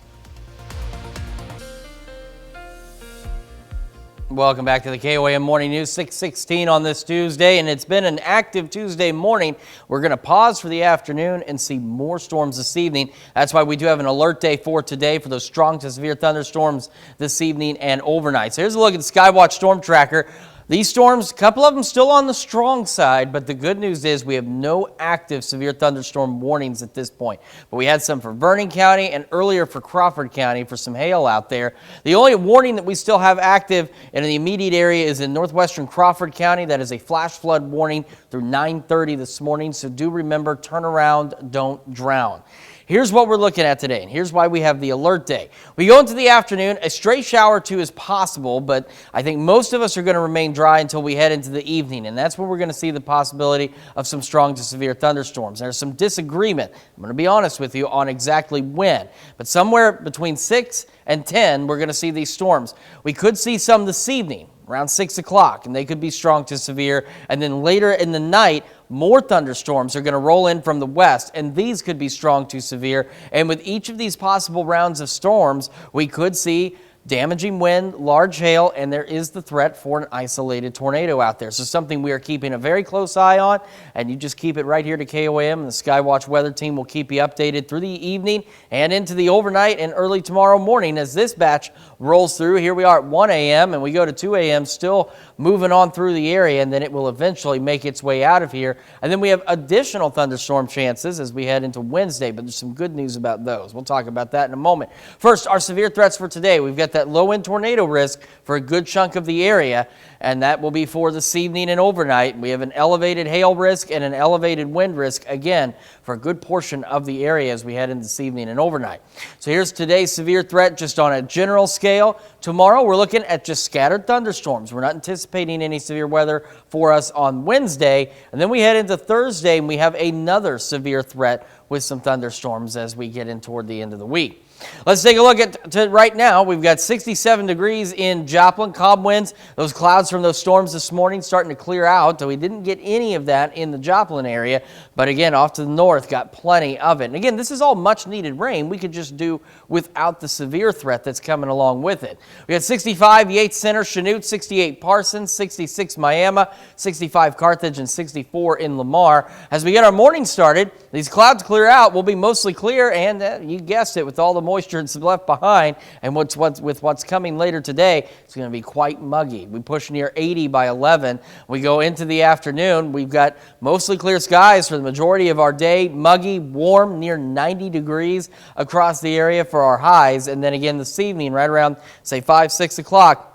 Welcome back to the KOAM Morning News, 6:16 on this Tuesday, and it's been an active Tuesday morning. We're going to pause for the afternoon and see more storms this evening. That's why we do have an alert day for today for those strong to severe thunderstorms this evening and overnight. So here's a look at the Skywatch Storm Tracker. These storms, a couple of them still on the strong side, but the good news is we have no active severe thunderstorm warnings at this point. But we had some for Vernon County and earlier for Crawford County for some hail out there. The only warning that we still have active in the immediate area is in northwestern Crawford County. That is a flash flood warning through 9:30 this morning. So do remember, turn around, don't drown. Here's what we're looking at today, and here's why we have the alert day. We go into the afternoon, a stray shower or two is possible, but I think most of us are going to remain dry until we head into the evening, and that's where we're going to see the possibility of some strong to severe thunderstorms. There's some disagreement, I'm going to be honest with you, on exactly when, but somewhere between 6 and 10, we're going to see these storms. We could see some this evening, around 6 o'clock, and they could be strong to severe, and then later in the night, more thunderstorms are going to roll in from the west, and these could be strong to severe. And with each of these possible rounds of storms, we could see damaging wind, large hail, and there is the threat for an isolated tornado out there. So something we are keeping a very close eye on, and you just keep it right here to KOAM, and the Skywatch weather team will keep you updated through the evening and into the overnight and early tomorrow morning as this batch rolls through. Here we are at 1 a.m. and we go to 2 a.m. still moving on through the area, and then it will eventually make its way out of here. And then we have additional thunderstorm chances as we head into Wednesday, but there's some good news about those. We'll talk about that in a moment. First, our severe threats for today. We've got that low-end tornado risk for a good chunk of the area, and that will be for this evening and overnight. We have an elevated hail risk and an elevated wind risk, again, for a good portion of the area as we head into this evening and overnight. So here's today's severe threat just on a general scale. Tomorrow, we're looking at just scattered thunderstorms. We're not anticipating any severe weather for us on Wednesday, and then we head into Thursday, and we have another severe threat with some thunderstorms as we get in toward the end of the week. Let's take a look at right now. We've got 67 degrees in Joplin. Calm winds, those clouds from those storms this morning starting to clear out. So we didn't get any of that in the Joplin area. But again, off to the north, got plenty of it. And again, this is all much needed rain. We could just do without the severe threat that's coming along with it. We got 65 Yates Center, Chanute, 68 Parsons, 66 Miami, 65 Carthage, and 64 in Lamar. As we get our morning started, these clouds clear out. We'll be mostly clear, and you guessed it, with all the moisture that's left behind, and with what's coming later today, it's going to be quite muggy. We push near 80 by 11. We go into the afternoon. We've got mostly clear skies for the majority of our day, muggy, warm, near 90 degrees across the area for our highs, and then again this evening, right around, say, 5, 6 o'clock,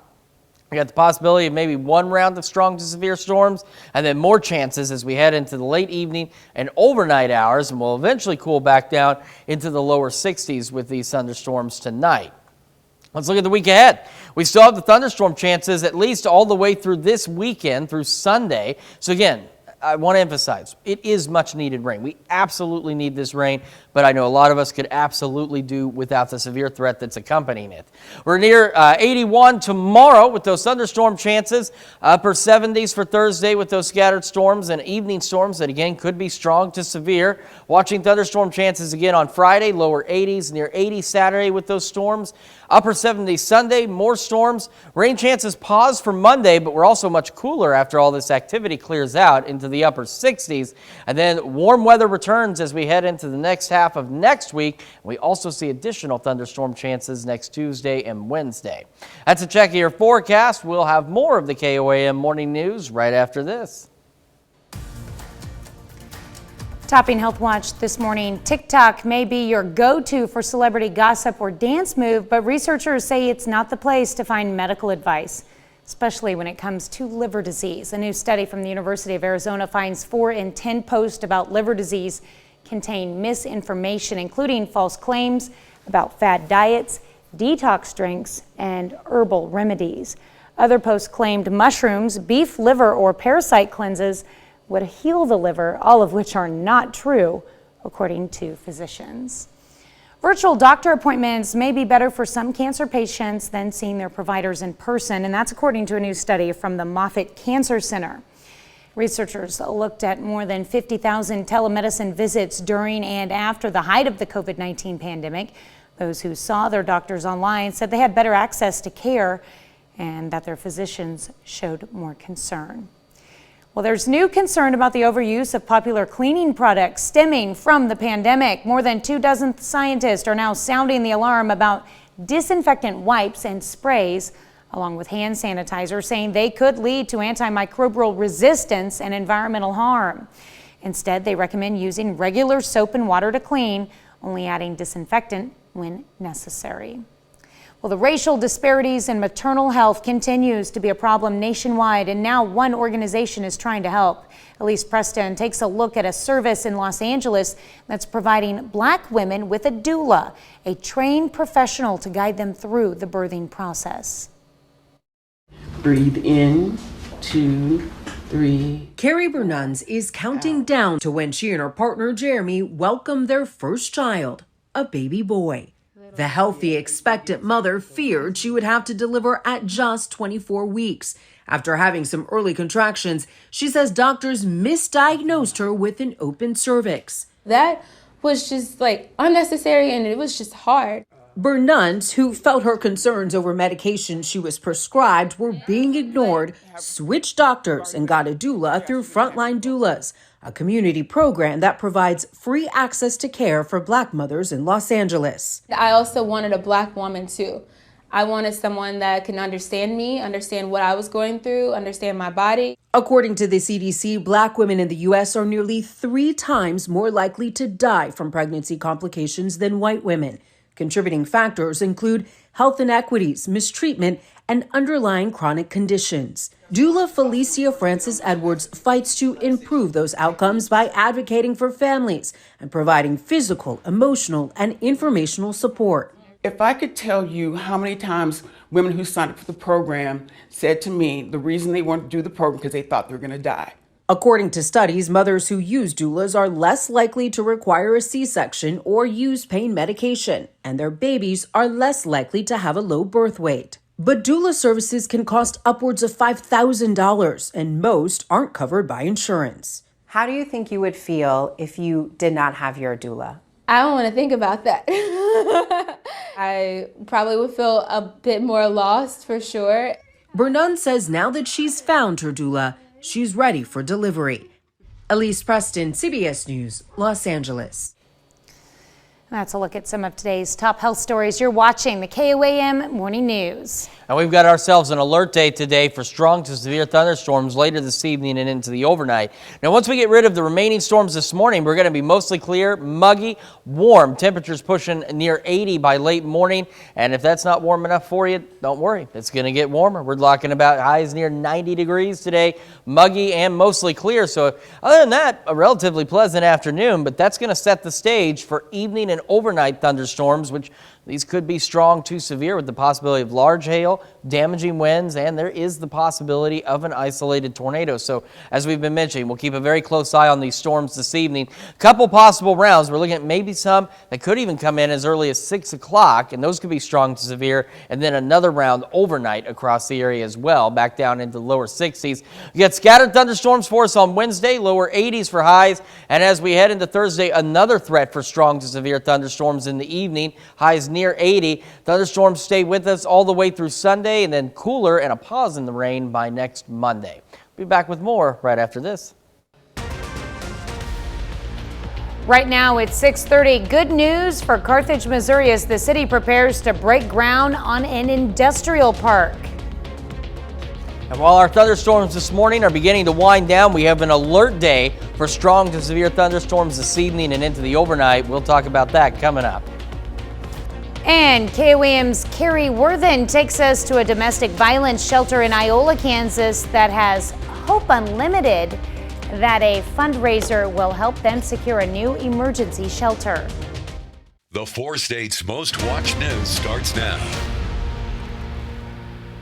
we got the possibility of maybe one round of strong to severe storms, and then more chances as we head into the late evening and overnight hours, and we'll eventually cool back down into the lower 60s with these thunderstorms tonight. Let's look at the week ahead. We still have the thunderstorm chances at least all the way through this weekend, through Sunday. So again, I want to emphasize, it is much needed rain. We absolutely need this rain, but I know a lot of us could absolutely do without the severe threat that's accompanying it. We're near 81 tomorrow with those thunderstorm chances, upper 70s for Thursday with those scattered storms and evening storms that again could be strong to severe. Watching thunderstorm chances again on Friday, lower 80s, near 80 Saturday with those storms. Upper 70s Sunday, more storms. Rain chances pause for Monday, but we're also much cooler after all this activity clears out into the upper 60s. And then warm weather returns as we head into the next half of next week. We also see additional thunderstorm chances next Tuesday and Wednesday. That's a check of your forecast. We'll have more of the KOAM morning news right after this. Topping Health Watch this morning, TikTok may be your go-to for celebrity gossip or dance move, but researchers say it's not the place to find medical advice, especially when it comes to liver disease. A new study from the University of Arizona finds 4 in 10 posts about liver disease contain misinformation, including false claims about fad diets, detox drinks, and herbal remedies. Other posts claimed mushrooms, beef liver, or parasite cleanses would heal the liver, all of which are not true, according to physicians. Virtual doctor appointments may be better for some cancer patients than seeing their providers in person, and that's according to a new study from the Moffitt Cancer Center. Researchers looked at more than 50,000 telemedicine visits during and after the height of the COVID-19 pandemic. Those who saw their doctors online said they had better access to care and that their physicians showed more concern. Well, there's new concern about the overuse of popular cleaning products stemming from the pandemic. More than 24 scientists are now sounding the alarm about disinfectant wipes and sprays, along with hand sanitizer, saying they could lead to antimicrobial resistance and environmental harm. Instead, they recommend using regular soap and water to clean, only adding disinfectant when necessary. Well, the racial disparities in maternal health continues to be a problem nationwide, and now one organization is trying to help. Elise Preston takes a look at a service in Los Angeles that's providing Black women with a doula, a trained professional to guide them through the birthing process. Breathe in, 2, 3. Carrie Bernuns is counting down to when she and her partner Jeremy welcomed their first child, a baby boy. The healthy, expectant mother feared she would have to deliver at just 24 weeks. After having some early contractions, she says doctors misdiagnosed her with an open cervix. That was just unnecessary, and it was just hard. Bernuns, who felt her concerns over medications she was prescribed were being ignored, switched doctors and got a doula through Frontline Doulas, a community program that provides free access to care for Black mothers in Los Angeles. I also wanted a Black woman too. I wanted someone that can understand me, understand what I was going through, understand my body. According to the CDC, Black women in the U.S. are nearly 3 times more likely to die from pregnancy complications than white women. Contributing factors include health inequities, mistreatment, and underlying chronic conditions. Doula Felicia Francis Edwards fights to improve those outcomes by advocating for families and providing physical, emotional, and informational support. If I could tell you how many times women who signed up for the program said to me the reason they wanted to do the program because they thought they were going to die. According to studies, mothers who use doulas are less likely to require a C-section or use pain medication, and their babies are less likely to have a low birth weight. But doula services can cost upwards of $5,000, and most aren't covered by insurance. How do you think you would feel if you did not have your doula? I don't want to think about that. I probably would feel a bit more lost for sure. Bernun says now that she's found her doula, she's ready for delivery. Elise Preston, CBS News, Los Angeles. That's a look at some of today's top health stories. You're watching the KOAM Morning News. And we've got ourselves an alert day today for strong to severe thunderstorms later this evening and into the overnight. Now, once we get rid of the remaining storms this morning, we're going to be mostly clear, muggy, warm. Temperatures pushing near 80 by late morning. And if that's not warm enough for you, don't worry. It's going to get warmer. We're talking about highs near 90 degrees today, muggy and mostly clear. So other than that, a relatively pleasant afternoon, but that's going to set the stage for evening and overnight thunderstorms, which these could be strong to severe with the possibility of large hail, damaging winds, and there is the possibility of an isolated tornado. So as we've been mentioning, we'll keep a very close eye on these storms this evening. Couple possible rounds. We're looking at maybe some that could even come in as early as 6 o'clock, and those could be strong to severe, and then another round overnight across the area as well, back down into the lower 60s. We get scattered thunderstorms for us on Wednesday, lower 80s for highs, and as we head into Thursday, another threat for strong to severe thunderstorms in the evening, highs near 80. Thunderstorms stay with us all the way through Sunday, and then cooler and a pause in the rain by next Monday. We'll be back with more right after this. Right now it's 6:30. Good news for Carthage, Missouri, as the city prepares to break ground on an industrial park. And while our thunderstorms this morning are beginning to wind down, we have an alert day for strong to severe thunderstorms this evening and into the overnight. We'll talk about that coming up. And KOAM's Carrie Worthen takes us to a domestic violence shelter in Iola, Kansas that has Hope Unlimited, that a fundraiser will help them secure a new emergency shelter. The 4 states' most watched news starts now.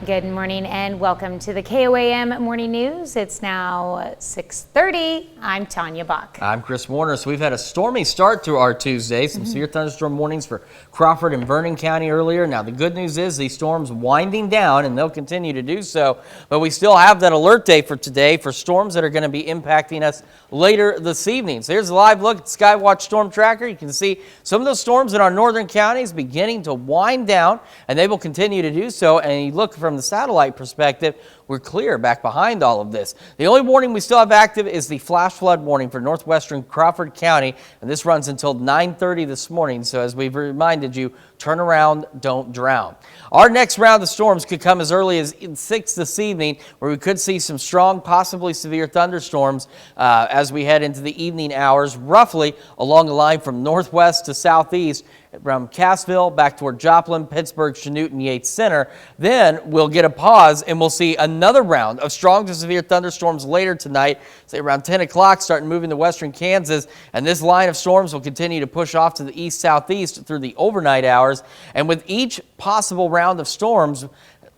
Good morning and welcome to the KOAM Morning News. It's now 6:30. I'm Tanya Buck. I'm Chris Warner. So we've had a stormy start to our Tuesday. Some severe thunderstorm warnings for Crawford and Vernon County earlier. Now the good news is these storms winding down and they'll continue to do so. But we still have that alert day for today for storms that are going to be impacting us later this evening. So here's a live look at Skywatch Storm Tracker. You can see some of those storms in our northern counties beginning to wind down, and they will continue to do so. And you look from the satellite perspective, we're clear back behind all of this. The only warning we still have active is the flash flood warning for northwestern Crawford County, and this runs until 9:30 this morning. So as we've reminded you, turn around, don't drown. Our next round of storms could come as early as 6 this evening, where we could see some strong, possibly severe thunderstorms as we head into the evening hours, roughly along the line from northwest to southeast, from Cassville back toward Joplin, Pittsburgh, Chanute, and Yates Center. Then we'll get a pause and we'll see another round of strong to severe thunderstorms later tonight, say around 10 o'clock, starting moving to western Kansas. And this line of storms will continue to push off to the east-southeast through the overnight hours. And with each possible round of storms,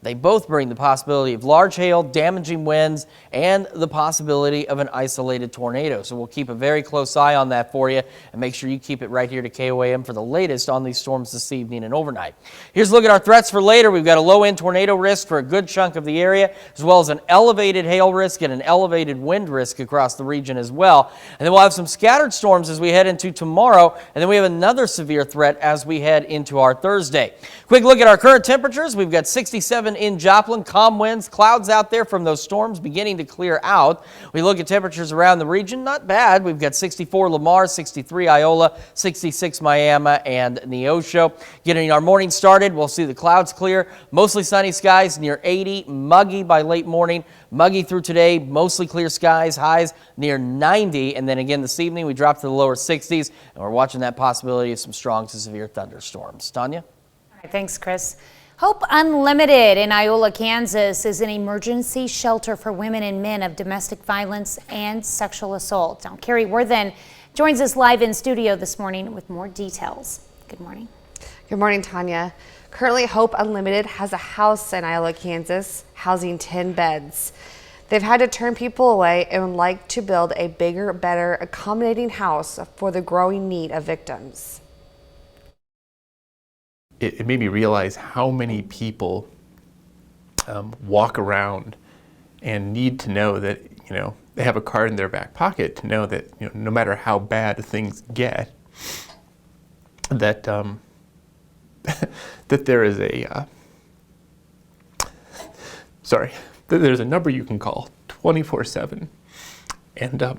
they both bring the possibility of large hail, damaging winds, and the possibility of an isolated tornado. So we'll keep a very close eye on that for you, and make sure you keep it right here to KOAM for the latest on these storms this evening and overnight. Here's a look at our threats for later. We've got a low-end tornado risk for a good chunk of the area, as well as an elevated hail risk and an elevated wind risk across the region as well. And then we'll have some scattered storms as we head into tomorrow, and then we have another severe threat as we head into our Thursday. Quick look at our current temperatures. We've got 67 in Joplin, calm winds, clouds out there from those storms beginning to clear out. We look at temperatures around the region, not bad. We've got 64 Lamar, 63 Iola, 66 Miami and Neosho. Getting our morning started, we'll see the clouds clear, mostly sunny skies near 80, muggy by late morning, muggy through today, mostly clear skies, highs near 90, and then again this evening we drop to the lower 60s, and we're watching that possibility of some strong to severe thunderstorms. Tanya? All right, thanks, Chris. Hope Unlimited in Iola, Kansas is an emergency shelter for women and men of domestic violence and sexual assault. Now, Carrie Worthen joins us live in studio this morning with more details. Good morning. Good morning, Tanya. Currently, Hope Unlimited has a house in Iola, Kansas, housing 10 beds. They've had to turn people away and would like to build a bigger, better, accommodating house for the growing need of victims. It made me realize how many people walk around and need to know that, they have a card in their back pocket to know that, no matter how bad things get, that that there is that there's a number you can call 24/7, and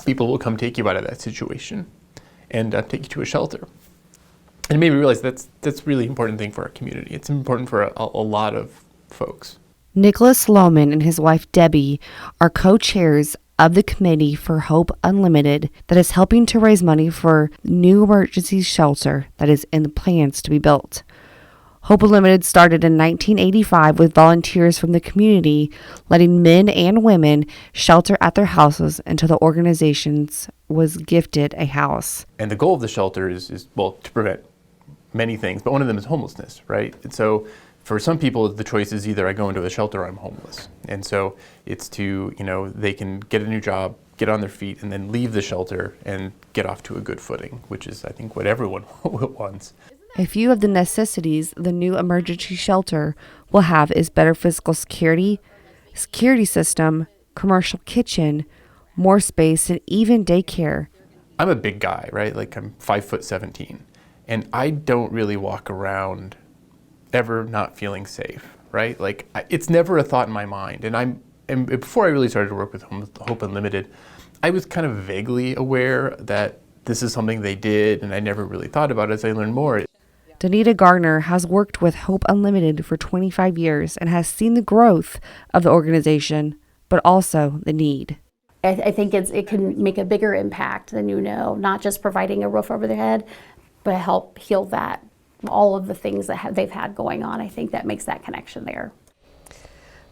people will come take you out of that situation and take you to a shelter. And it made me realize that's a really important thing for our community. It's important for a lot of folks. Nicholas Lohman and his wife Debbie are co-chairs of the Committee for Hope Unlimited that is helping to raise money for new emergency shelter that is in the plans to be built. Hope Unlimited started in 1985 with volunteers from the community letting men and women shelter at their houses until the organization was gifted a house. And the goal of the shelter is to prevent many things, but one of them is homelessness, right? And so for some people, the choice is either I go into a shelter or I'm homeless. And so it's to, they can get a new job, get on their feet, and then leave the shelter and get off to a good footing, which is, I think, what everyone wants. A few of the necessities the new emergency shelter will have is better physical security system, commercial kitchen, more space, and even daycare. I'm a big guy, right? Like I'm 5'17", and I don't really walk around ever not feeling safe, right? Like it's never a thought in my mind. And before I really started to work with Hope Unlimited, I was kind of vaguely aware that this is something they did, and I never really thought about it as I learned more. Donita Gardner has worked with Hope Unlimited for 25 years and has seen the growth of the organization, but also the need. I think it can make a bigger impact than not just providing a roof over their head, but help heal that, all of the things that they've had going on. I think that makes that connection there.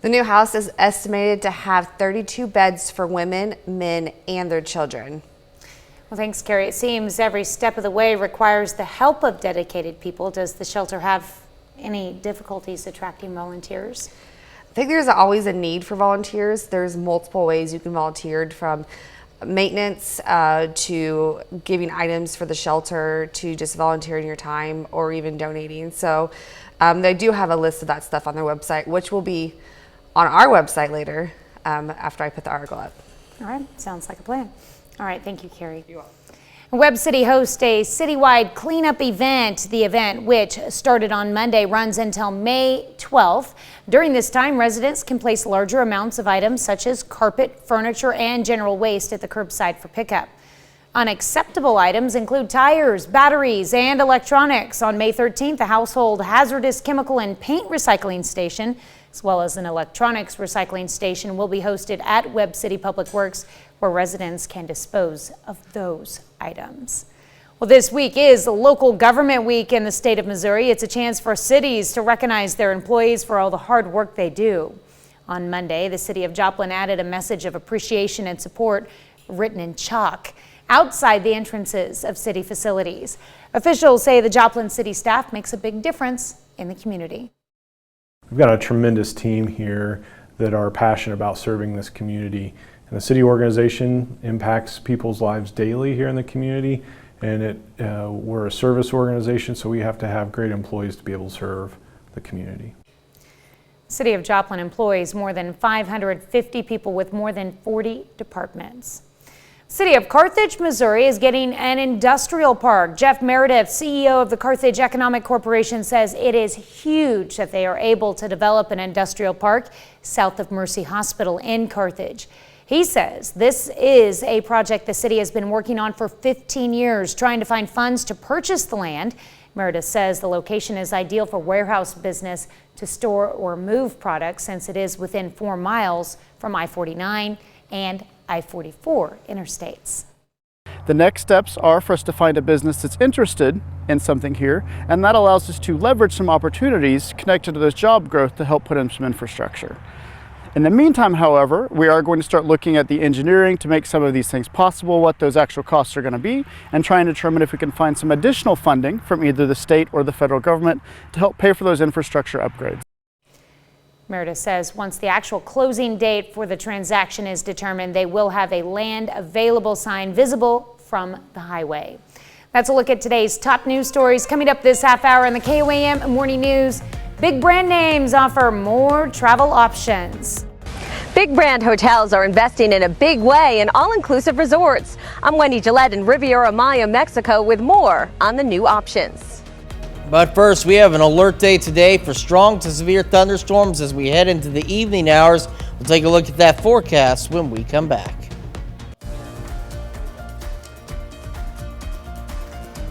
The new house is estimated to have 32 beds for women, men, and their children. Well, thanks, Carrie. It seems every step of the way requires the help of dedicated people. Does the shelter have any difficulties attracting volunteers? I think there's always a need for volunteers. There's multiple ways you can volunteer, from maintenance to giving items for the shelter to just volunteering your time or even donating. So they do have a list of that stuff on their website, which will be on our website later after I put the article up. All right, sounds like a plan. All right, thank you, Carrie. You're welcome. Webb City hosts a citywide cleanup event. The event, which started on Monday, runs until May 12th. During this time, residents can place larger amounts of items such as carpet, furniture, and general waste at the curbside for pickup. Unacceptable items include tires, batteries, and electronics. On May 13th, a household hazardous chemical and paint recycling station, as well as an electronics recycling station, will be hosted at Webb City Public Works, where residents can dispose of those items. Well, this week is Local Government Week in the state of Missouri. It's a chance for cities to recognize their employees for all the hard work they do. On Monday, the city of Joplin added a message of appreciation and support written in chalk outside the entrances of city facilities. Officials say the Joplin city staff makes a big difference in the community. We've got a tremendous team here that are passionate about serving this community. And the city organization impacts people's lives daily here in the community, and we're a service organization, so we have to have great employees to be able to serve the community. City of Joplin employs more than 550 people with more than 40 departments. City of Carthage, Missouri is getting an industrial park. Jeff Meredith, CEO of the Carthage Economic Corporation, says it is huge that they are able to develop an industrial park south of Mercy Hospital in Carthage. He says this is a project the city has been working on for 15 years, trying to find funds to purchase the land. Meredith says the location is ideal for warehouse business to store or move products, since it is within 4 miles from I-49 and I-44 interstates. The next steps are for us to find a business that's interested in something here, and that allows us to leverage some opportunities connected to this job growth to help put in some infrastructure. In the meantime, however, we are going to start looking at the engineering to make some of these things possible, what those actual costs are going to be, and try and determine if we can find some additional funding from either the state or the federal government to help pay for those infrastructure upgrades. Meredith says once the actual closing date for the transaction is determined, they will have a land available sign visible from the highway. That's a look at today's top news stories. Coming up this half hour in the KOAM Morning News, big brand names offer more travel options. Big brand hotels are investing in a big way in all-inclusive resorts. I'm Wendy Gillette in Riviera Maya, Mexico with more on the new options. But first, we have an alert day today for strong to severe thunderstorms as we head into the evening hours. We'll take a look at that forecast when we come back.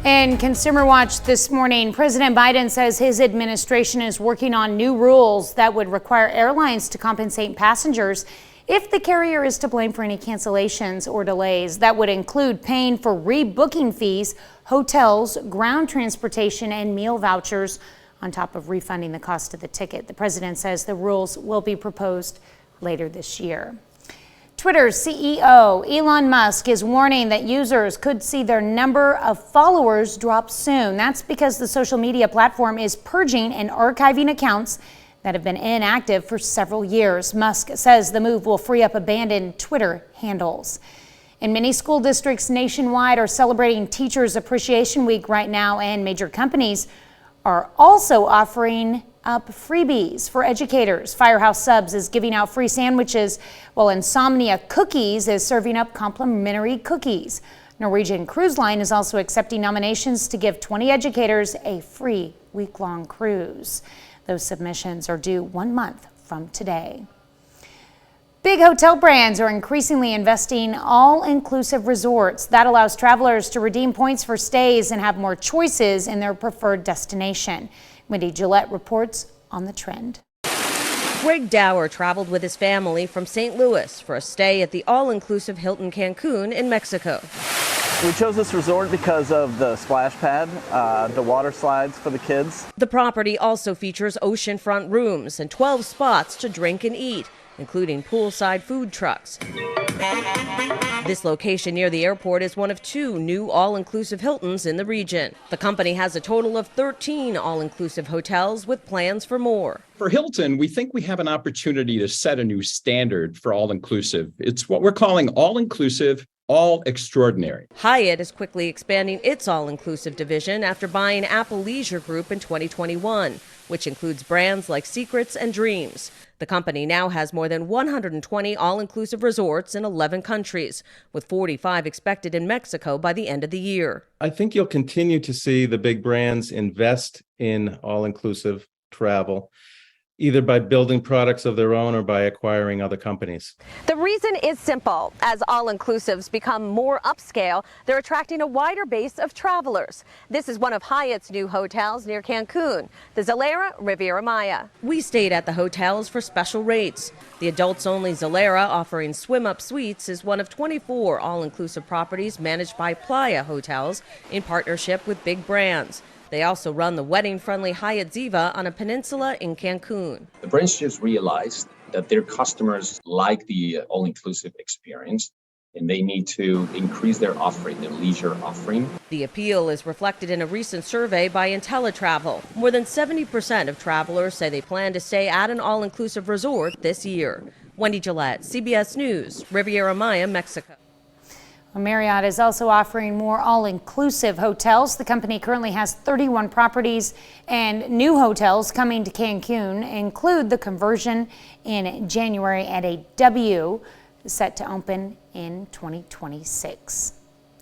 In Consumer Watch this morning, President Biden says his administration is working on new rules that would require airlines to compensate passengers if the carrier is to blame for any cancellations or delays. That would include paying for rebooking fees, hotels, ground transportation, and meal vouchers, on top of refunding the cost of the ticket. The president says the rules will be proposed later this year. Twitter's CEO Elon Musk is warning that users could see their number of followers drop soon. That's because the social media platform is purging and archiving accounts that have been inactive for several years. Musk says the move will free up abandoned Twitter handles. And many school districts nationwide are celebrating Teachers Appreciation Week right now, and major companies are also offering up freebies for educators. Firehouse Subs is giving out free sandwiches, while Insomnia Cookies is serving up complimentary cookies. Norwegian Cruise Line is also accepting nominations to give 20 educators a free week-long cruise. Those submissions are due 1 month from today. Big hotel brands are increasingly investing in all-inclusive resorts. That allows travelers to redeem points for stays and have more choices in their preferred destination. Wendy Gillette reports on the trend. Greg Dower traveled with his family from St. Louis for a stay at the all-inclusive Hilton Cancun in Mexico. We chose this resort because of the splash pad, the water slides for the kids. The property also features oceanfront rooms and 12 spots to drink and eat, including poolside food trucks. This location near the airport is one of 2 new all-inclusive Hiltons in the region. The company has a total of 13 all-inclusive hotels with plans for more. For Hilton, we think we have an opportunity to set a new standard for all-inclusive. It's what we're calling all-inclusive, all extraordinary. Hyatt is quickly expanding its all-inclusive division after buying Apple Leisure Group in 2021, which includes brands like Secrets and Dreams. The company now has more than 120 all-inclusive resorts in 11 countries, with 45 expected in Mexico by the end of the year. I think you'll continue to see the big brands invest in all-inclusive travel, either by building products of their own or by acquiring other companies. The reason is simple. As all-inclusives become more upscale, they're attracting a wider base of travelers. This is one of Hyatt's new hotels near Cancun, the Zalera Riviera Maya. We stayed at the hotels for special rates. The adults-only Zalera, offering swim-up suites, is one of 24 all-inclusive properties managed by Playa Hotels in partnership with big brands. They also run the wedding-friendly Hyatt Ziva on a peninsula in Cancun. The brands just realized that their customers like the all-inclusive experience, and they need to increase their offering, their leisure offering. The appeal is reflected in a recent survey by IntelliTravel. More than 70% of travelers say they plan to stay at an all-inclusive resort this year. Wendy Gillette, CBS News, Riviera Maya, Mexico. Marriott is also offering more all-inclusive hotels. The company currently has 31 properties, and new hotels coming to Cancun include the conversion in January at a W, set to open in 2026.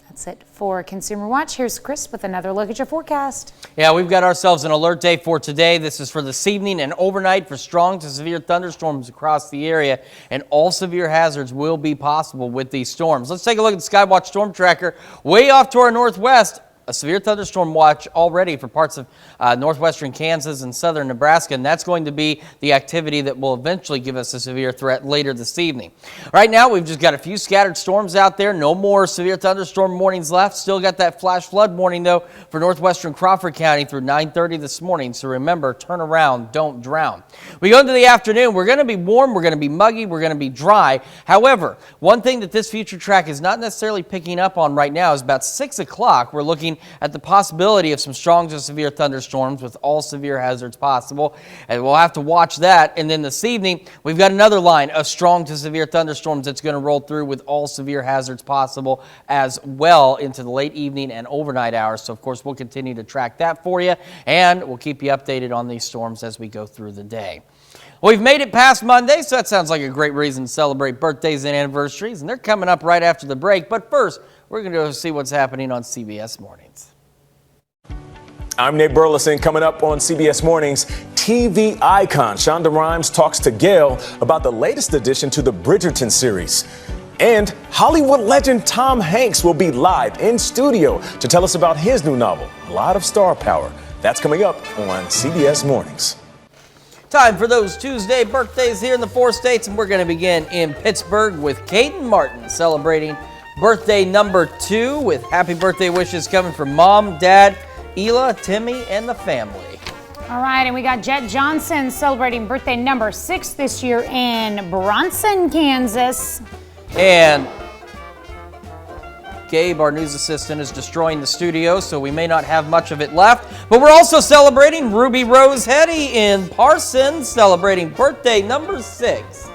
That's it for Consumer Watch. Here's Chris with another look at your forecast. Yeah, we've got ourselves an alert day for today. This is for this evening and overnight for strong to severe thunderstorms across the area, and all severe hazards will be possible with these storms. Let's take a look at the Skywatch Storm Tracker. Way off to our northwest, a severe thunderstorm watch already for parts of northwestern Kansas and southern Nebraska, and that's going to be the activity that will eventually give us a severe threat later this evening. Right now, we've just got a few scattered storms out there. No more severe thunderstorm warnings left. Still got that flash flood warning, though, for northwestern Crawford County through 9:30 this morning. So remember, turn around, don't drown. We go into the afternoon. We're going to be warm. We're going to be muggy. We're going to be dry. However, one thing that this future track is not necessarily picking up on right now is about 6 o'clock. We're looking looking at the possibility of some strong to severe thunderstorms with all severe hazards possible. And we'll have to watch that. And then this evening, we've got another line of strong to severe thunderstorms that's going to roll through with all severe hazards possible as well into the late evening and overnight hours. So, of course, we'll continue to track that for you, and we'll keep you updated on these storms as we go through the day. Well, we've made it past Monday, so that sounds like a great reason to celebrate birthdays and anniversaries, and they're coming up right after the break. But first, we're going to go see what's happening on CBS Mornings. I'm Nate Burleson. Coming up on CBS Mornings, TV icon Shonda Rhimes talks to Gail about the latest addition to the Bridgerton series. And Hollywood legend Tom Hanks will be live in studio to tell us about his new novel, A Lot of Star Power. That's coming up on CBS Mornings. Time for those Tuesday birthdays here in the 4 states, and we're going to begin in Pittsburgh with Caden Martin celebrating birthday number 2 with happy birthday wishes coming from Mom, Dad, Ela, Timmy, and the family. All right, and we got Jet Johnson celebrating birthday number 6 this year in Bronson, Kansas. And Gabe, our news assistant, is destroying the studio, so we may not have much of it left. But we're also celebrating Ruby Rose Hetty in Parsons, celebrating birthday number 6.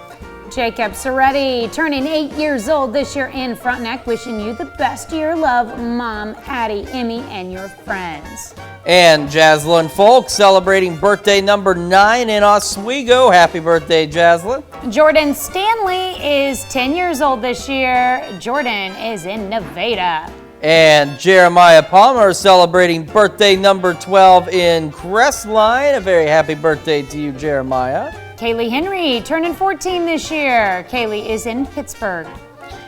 Jacob Soretti turning 8 years old this year in Frontenac, wishing you the best year. Love, Mom, Addie, Emmy, and your friends. And Jaslyn Folk celebrating birthday number 9 in Oswego. Happy birthday, Jaslyn. Jordan Stanley is 10 years old this year. Jordan is in Nevada. And Jeremiah Palmer celebrating birthday number 12 in Crestline. A very happy birthday to you, Jeremiah. Kaylee Henry turning 14 this year. Kaylee is in Pittsburgh.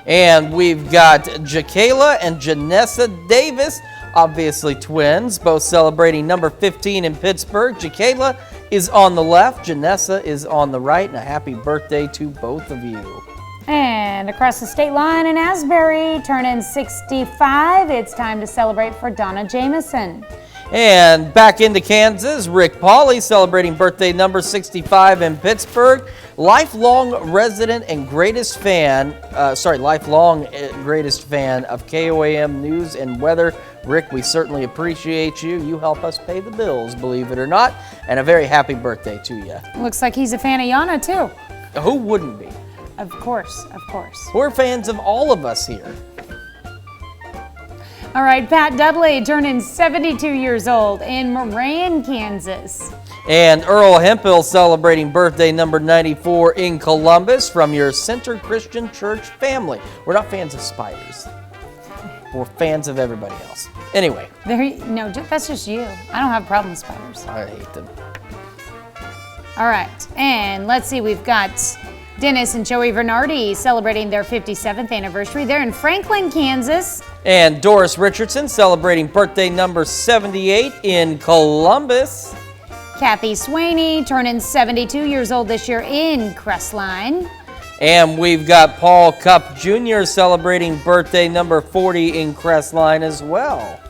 And we've got Jakayla and Janessa Davis, obviously twins, both celebrating number 15 in Pittsburgh. Jakayla is on the left, Janessa is on the right, and a happy birthday to both of you. And across the state line in Asbury, turning 65, it's time to celebrate for Donna Jameson. And back into Kansas, Rick Pauley celebrating birthday number 65 in Pittsburgh. Lifelong resident and greatest fan of KOAM News and Weather. Rick, we certainly appreciate you. You help us pay the bills, believe it or not. And a very happy birthday to you. Looks like he's a fan of Yana, too. Who wouldn't be? Of course, of course. We're fans of all of us here. All right, Pat Dudley turning 72 years old in Moraine, Kansas. And Earl Hemphill celebrating birthday number 94 in Columbus from your Center Christian Church family. We're not fans of spiders. We're fans of everybody else. Anyway. No, that's just you. I don't have a problem with spiders. I hate them. All right, and let's see, we've got Dennis and Joey Vernardi celebrating their 57th anniversary. They're in Franklin, Kansas. And Doris Richardson celebrating birthday number 78 in Columbus. Kathy Swaney turning 72 years old this year in Crestline. And we've got Paul Cupp Jr. celebrating birthday number 40 in Crestline as well.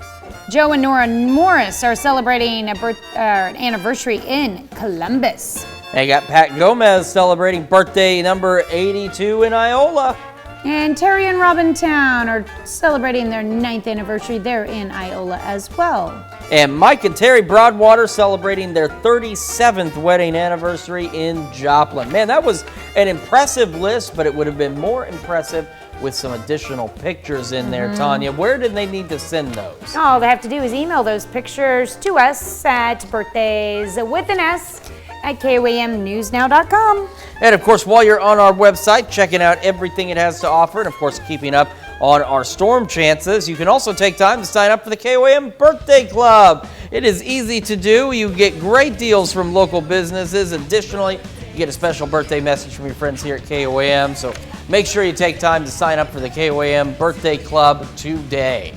Joe and Nora Morris are celebrating an anniversary in Columbus. And got Pat Gomez celebrating birthday number 82 in Iola. And Terry and Robin Town are celebrating their 9th anniversary there in Iola as well. And Mike and Terry Broadwater celebrating their 37th wedding anniversary in Joplin. Man, that was an impressive list, but it would have been more impressive with some additional pictures in there, Tanya. Where did they need to send those? All they have to do is email those pictures to us at birthdayswithans@KOAMnewsnow.com. And of course, while you're on our website, checking out everything it has to offer, and of course, keeping up on our storm chances, you can also take time to sign up for the KOAM Birthday Club. It is easy to do. You get great deals from local businesses. Additionally, you get a special birthday message from your friends here at KOAM. So make sure you take time to sign up for the KOAM Birthday Club today.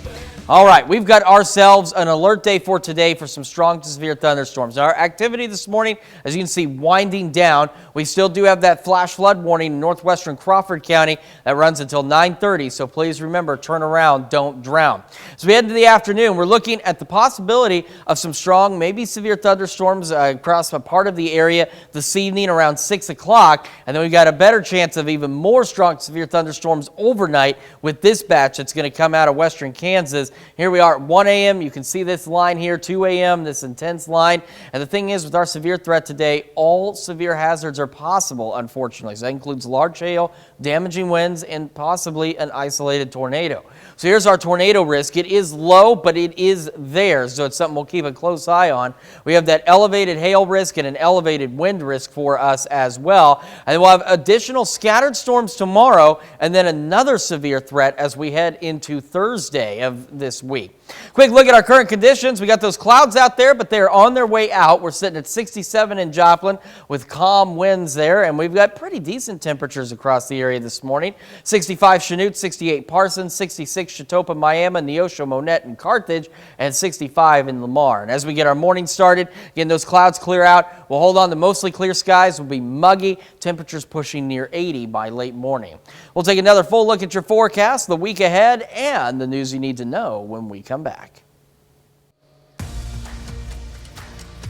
All right, we've got ourselves an alert day for today for some strong to severe thunderstorms. Now, our activity this morning, as you can see, winding down. We still do have that flash flood warning in northwestern Crawford County that runs until 9:30, so please remember, turn around, don't drown. As we head into the afternoon, we're looking at the possibility of some strong, maybe severe thunderstorms across a part of the area this evening around 6 o'clock, and then we've got a better chance of even more strong severe thunderstorms overnight with this batch that's going to come out of western Kansas Here we are at 1 a.m. You can see this line here, 2 a.m., this intense line. And the thing is, with our severe threat today, all severe hazards are possible, unfortunately. So that includes large hail, damaging winds, and possibly an isolated tornado. So here's our tornado risk. It is low, but it is there, so it's something we'll keep a close eye on. We have that elevated hail risk and an elevated wind risk for us as well. And we'll have additional scattered storms tomorrow, and then another severe threat as we head into Thursday of this week. Quick look at our current conditions. We got those clouds out there, but they're on their way out. We're sitting at 67 in Joplin with calm winds there, and we've got pretty decent temperatures across the area this morning. 65 Chanute, 68 Parsons, 66 Chatopa, Miami, Neosho, Monette, and Carthage, and 65 in Lamar. And as we get our morning started, again, those clouds clear out. We'll hold on to mostly clear skies. Will be muggy. Temperatures pushing near 80 by late morning. We'll take another full look at your forecast, the week ahead, and the news you need to know when we come back.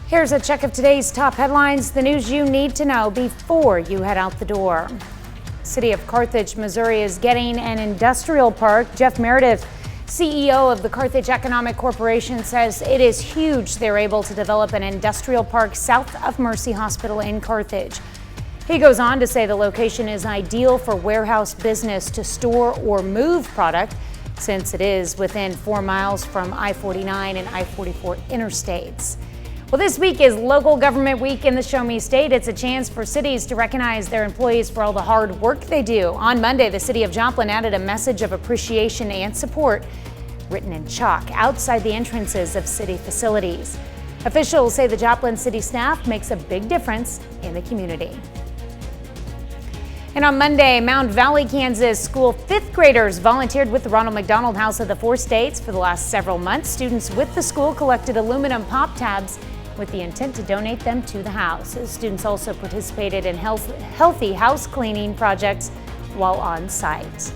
Here's a check of today's top headlines, the news you need to know before you head out the door. City of Carthage, Missouri is getting an industrial park. Jeff Meredith, CEO of the Carthage Economic Corporation, says it is huge they're able to develop an industrial park south of Mercy Hospital in Carthage. He goes on to say the location is ideal for warehouse business to store or move product, since it is within 4 miles from I-49 and I-44 interstates. Well, this week is Local Government Week in the Show Me State. It's a chance for cities to recognize their employees for all the hard work they do. On Monday, the city of Joplin added a message of appreciation and support written in chalk outside the entrances of city facilities. Officials say the Joplin city staff makes a big difference in the community. And on Monday, Mound Valley, Kansas school 5th graders volunteered with the Ronald McDonald House of the Four States. For the last several months, students with the school collected aluminum pop tabs with the intent to donate them to the house. Students also participated in healthy house cleaning projects while on site.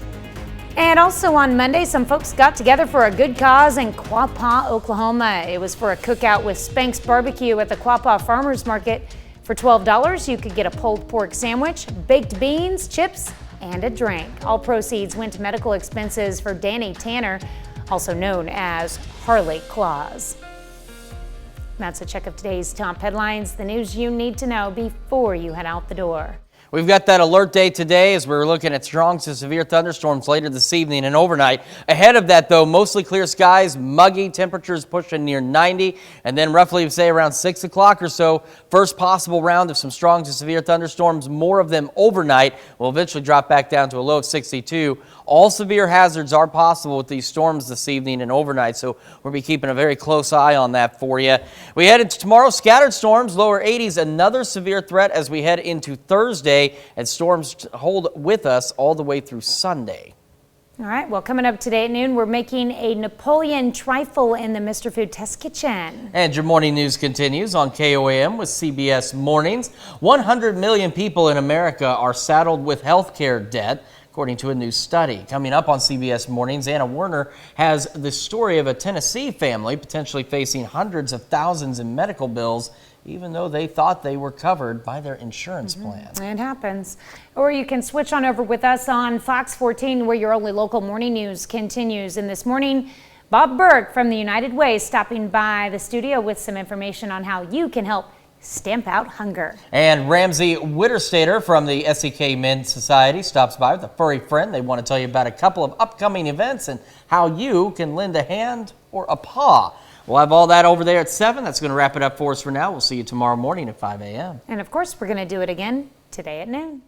And also on Monday, some folks got together for a good cause in Quapaw, Oklahoma. It was for a cookout with Spanx Barbecue at the Quapaw Farmers Market. For $12, you could get a pulled pork sandwich, baked beans, chips, and a drink. All proceeds went to medical expenses for Danny Tanner, also known as Harley Claus. That's a check of today's top headlines, the news you need to know before you head out the door. We've got that alert day today as we're looking at strong to severe thunderstorms later this evening and overnight. Ahead of that, though, mostly clear skies, muggy temperatures pushing near 90, and then roughly, say, around 6 o'clock or so, first possible round of some strong to severe thunderstorms, more of them overnight. Will eventually drop back down to a low of 62. All severe hazards are possible with these storms this evening and overnight, so we'll be keeping a very close eye on that for you. We head into tomorrow, scattered storms, lower 80s, another severe threat as we head into Thursday, and storms hold with us all the way through Sunday. All right, well, coming up today at noon, we're making a Napoleon trifle in the Mr. Food Test Kitchen. And your morning news continues on KOAM with CBS Mornings. 100 million people in America are saddled with health care debt, according to a new study. Coming up on CBS Mornings, Anna Werner has the story of a Tennessee family potentially facing hundreds of thousands in medical bills, even though they thought they were covered by their insurance plan. It happens. Or you can switch on over with us on Fox 14, where your only local morning news continues. And this morning, Bob Burke from the United Way stopping by the studio with some information on how you can help stamp out hunger. And Ramsey Witterstater from the SEK Men's Society stops by with a furry friend. They want to tell you about a couple of upcoming events and how you can lend a hand or a paw. We'll have all that over there at 7. That's going to wrap it up for us for now. We'll see you tomorrow morning at 5 a.m. And of course, we're going to do it again today at noon.